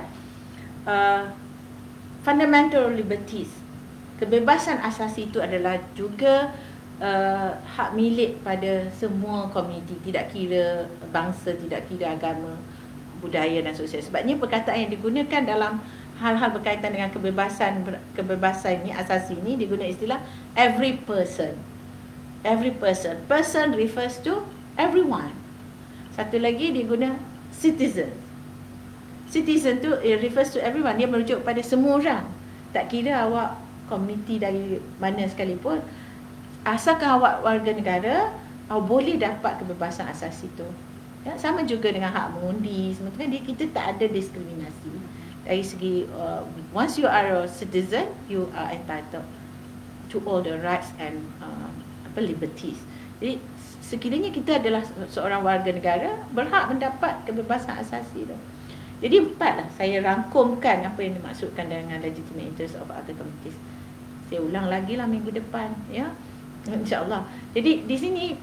fundamental liberties, kebebasan asasi itu adalah juga hak milik pada semua komuniti, tidak kira bangsa, tidak kira agama, budaya dan sosial. Sebabnya perkataan yang digunakan dalam hal-hal berkaitan dengan kebebasan ni, asasi ni, digunakan istilah every person. Every person. Person refers to everyone. Satu lagi diguna citizen. Citizen tu refers to everyone. Dia merujuk pada semua orang. Tak kira awak komuniti dari mana sekalipun, asalkan awak warga negara, awak boleh dapat kebebasan asasi tu. Ya, sama juga dengan hak mengundi. Sebenarnya kita tak ada diskriminasi. Dari segi once you are a citizen, you are entitled to all the rights and liberties. Jadi sekiranya kita adalah seorang warga negara, berhak mendapat kebebasan asasi tu. Jadi 4 lah saya rangkumkan apa yang dimaksudkan dengan legitimate interest of other communities. Saya ulang lagi lah minggu depan, ya, insya-Allah. Jadi di sini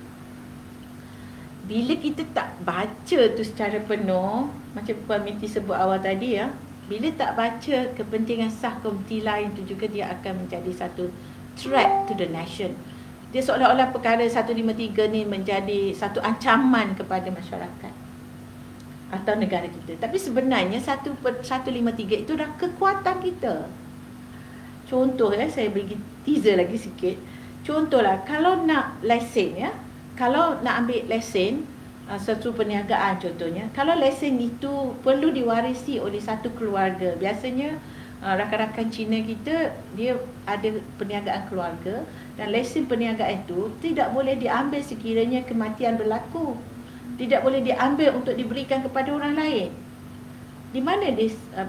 bila kita tak baca tu secara penuh, macam Puan Minty sebut awal tadi, ya, bila tak baca kepentingan sah komuniti lain tu juga, dia akan menjadi satu threat to the nation. Dia seolah-olah perkara 153 ni menjadi satu ancaman kepada masyarakat atau negara kita. Tapi sebenarnya 153 itu dah kekuatan kita. Contoh, ya, saya bagi teaser lagi sikit. Contohlah, kalau nak lesen, ya, kalau nak ambil lesen satu perniagaan contohnya, kalau lesen itu perlu diwarisi oleh satu keluarga. Biasanya rakan-rakan Cina kita, dia ada perniagaan keluarga, dan lesen perniagaan itu tidak boleh diambil sekiranya kematian berlaku. Tidak boleh diambil untuk diberikan kepada orang lain. Di mana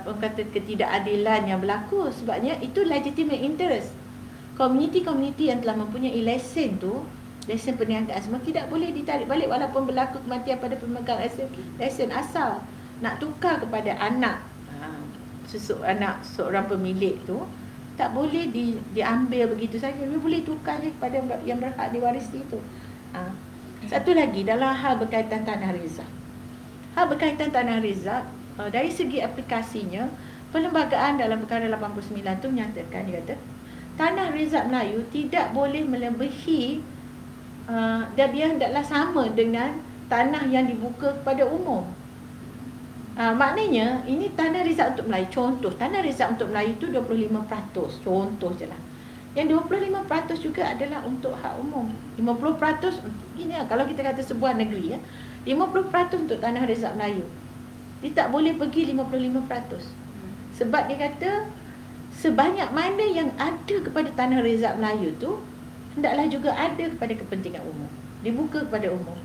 kata ketidakadilan yang berlaku? Sebabnya itu legitimate interest. Komuniti-komuniti yang telah mempunyai lesen tu, lesen perniagaan semua, tidak boleh ditarik balik walaupun berlaku kematian pada pemegang lesen asal. Nak tukar kepada anak seorang pemilik tu, tak boleh diambil begitu saja. Dia boleh tukar kepada yang berhak diwarisi itu. Satu lagi, dalam hal berkaitan tanah rezak. Hal berkaitan tanah rezak, dari segi aplikasinya, perlembagaan dalam perkara 89 tu menyatakan, dia kata tanah rezak Melayu tidak boleh melebihi dan dia hendaklah sama dengan tanah yang dibuka kepada umum. Maknanya ini tanah rezak untuk Melayu. Contoh, tanah rezak untuk Melayu tu 25%. Contoh je lah. Yang 25% juga adalah untuk hak umum. 50% ini kalau kita kata sebuah negeri, ya, 50% untuk tanah rezak Melayu. Dia tak boleh pergi 55%. Sebab dia kata sebanyak mana yang ada kepada tanah rezak Melayu tu, hendaklah juga ada kepada kepentingan umum. Dibuka kepada umum.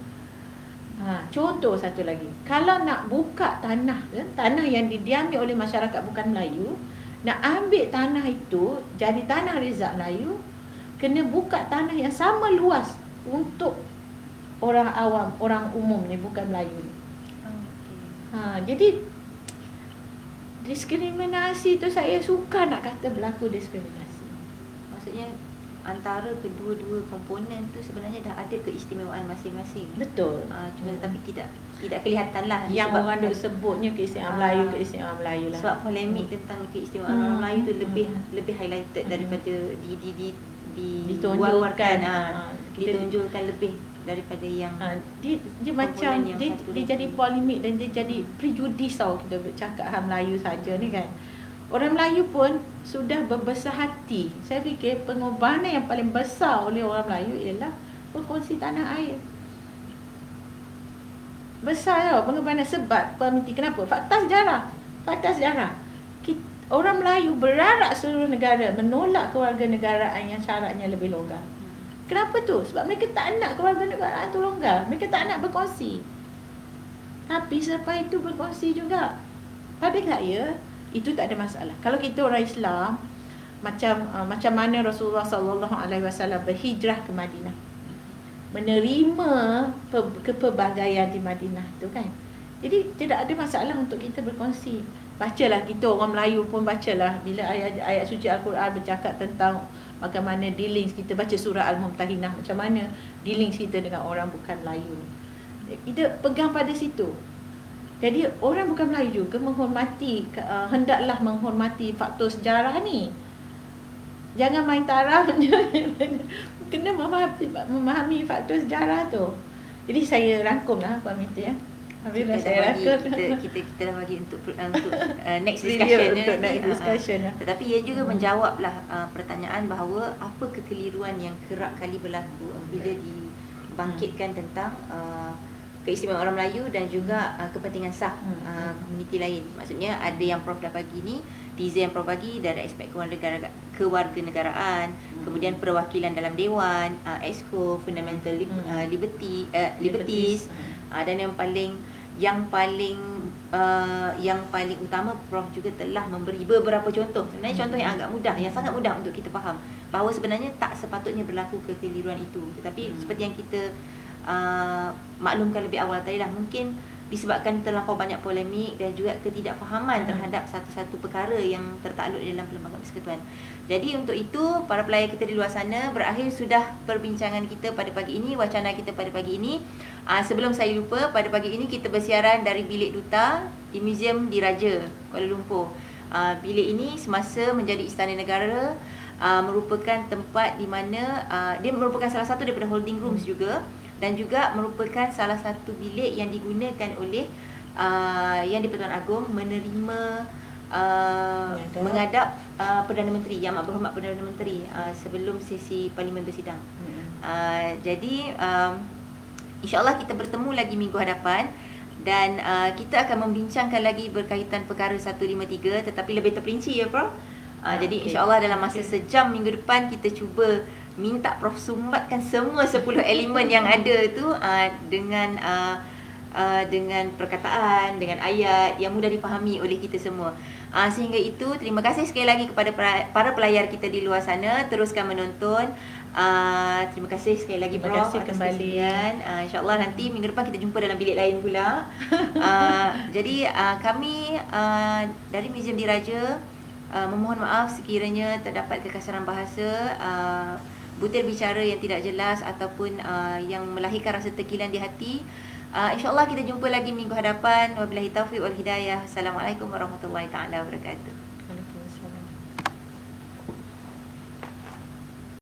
Contoh satu lagi, kalau nak buka tanah, tanah yang didiami oleh masyarakat bukan Melayu, nak ambil tanah itu jadi tanah rezak Melayu, kena buka tanah yang sama luas untuk orang awam, orang umum ni, bukan Melayu ni. Jadi diskriminasi tu, saya suka nak kata berlaku diskriminasi. Maksudnya antara kedua-dua komponen tu sebenarnya dah ada keistimewaan masing-masing. Betul. Cuma tapi tidak kelihatan lah. Yang orang duk sebutnya keistimewaan Melayu, keistimewaan Melayu lah. Sebab polemik tentang keistimewaan orang Melayu tu lebih highlighted daripada ditunjukkan. Ditunjukkan lebih daripada yang dia macam dia jadi polemik dan dia jadi prejudis tau. Kita bercakap hal Melayu saja ni kan. Orang Melayu pun sudah berbesar hati. Saya fikir pengorbanan yang paling besar oleh orang Melayu ialah berkongsi tanah air. Besar tau pengorbanan. Sebab kenapa? Fakta sejarah. Orang Melayu berarak seluruh negara menolak kewarganegaraan yang syaratnya lebih longgar. Kenapa tu? Sebab mereka tak nak kewarganegaraan tu longgar. Mereka tak nak berkongsi. Tapi selepas itu berkongsi juga. Pada saya, itu tak ada masalah. Kalau kita orang Islam, macam mana Rasulullah SAW berhijrah ke Madinah, menerima kepelbagaian di Madinah tu kan. Jadi tidak ada masalah untuk kita berkongsi. Bacalah, kita orang Melayu pun bacalah bila ayat suci Al-Quran bercakap tentang bagaimana dealings kita, baca surah Al-Mumtahinah, macam mana dealings kita dengan orang bukan Melayu. Kita pegang pada situ. Jadi orang bukan Melayu juga hendaklah menghormati faktor sejarah ni. Jangan main taraf je. Kena memahami faktor sejarah tu. Jadi saya rangkumlah Puan Mita ya. Apabila saya rasa kita dah bagi untuk next Video discussion untuk nanti. next discussion, ya. Tetapi ia juga menjawablah pertanyaan bahawa apa kekeliruan yang kerap kali berlaku bila dibangkitkan tentang keistimewaan orang Melayu dan juga kepentingan sah komuniti lain. Maksudnya ada yang Prof dah bagi ni, teaser yang Prof bagi dari aspek kewarganegaraan, kemudian perwakilan dalam dewan, exco, fundamental liberties, dan yang paling utama Prof juga telah memberi beberapa contoh. Sebenarnya contoh yang agak mudah, yang sangat mudah untuk kita faham bahawa sebenarnya tak sepatutnya berlaku kekeliruan itu. Tetapi seperti yang kita maklumkan lebih awal tadi lah, mungkin disebabkan terlampau banyak polemik dan juga ketidakfahaman terhadap satu-satu perkara yang tertakluk di dalam Perlembagaan Persekutuan. Jadi untuk itu, para pelayar kita di luar sana, berakhir sudah perbincangan kita pada pagi ini, wacana kita pada pagi ini. Sebelum saya lupa, pada pagi ini kita bersiaran dari Bilik Duta di Museum Diraja, Kuala Lumpur. Bilik ini semasa menjadi Istana Negara merupakan tempat di mana dia merupakan salah satu daripada holding rooms juga, dan juga merupakan salah satu bilik yang digunakan oleh Yang di-Pertuan Agong menerima menghadap Perdana Menteri, Yang Amat Berhormat Perdana Menteri sebelum sesi Parlimen bersidang. Jadi insya-Allah kita bertemu lagi minggu hadapan dan kita akan membincangkan lagi berkaitan perkara 153 tetapi lebih terperinci ya Prof. Jadi insya-Allah dalam masa sejam minggu depan kita cuba minta Prof sumbatkan semua 10 elemen yang ada tu dengan perkataan, dengan ayat yang mudah dipahami oleh kita semua. Sehingga itu, terima kasih sekali lagi kepada para pelayar kita di luar sana. Teruskan menonton. Terima kasih sekali lagi Prof. Terima kasih kembali. InsyaAllah nanti minggu depan kita jumpa dalam bilik lain pula. Jadi kami dari Museum Diraja memohon maaf sekiranya terdapat kekasaran bahasa, butir bicara yang tidak jelas ataupun yang melahirkan rasa terkilan di hati. InsyaAllah kita jumpa lagi minggu hadapan. Wabillahi taufiq wal hidayah. Assalamualaikum warahmatullahi taala wabarakatuh.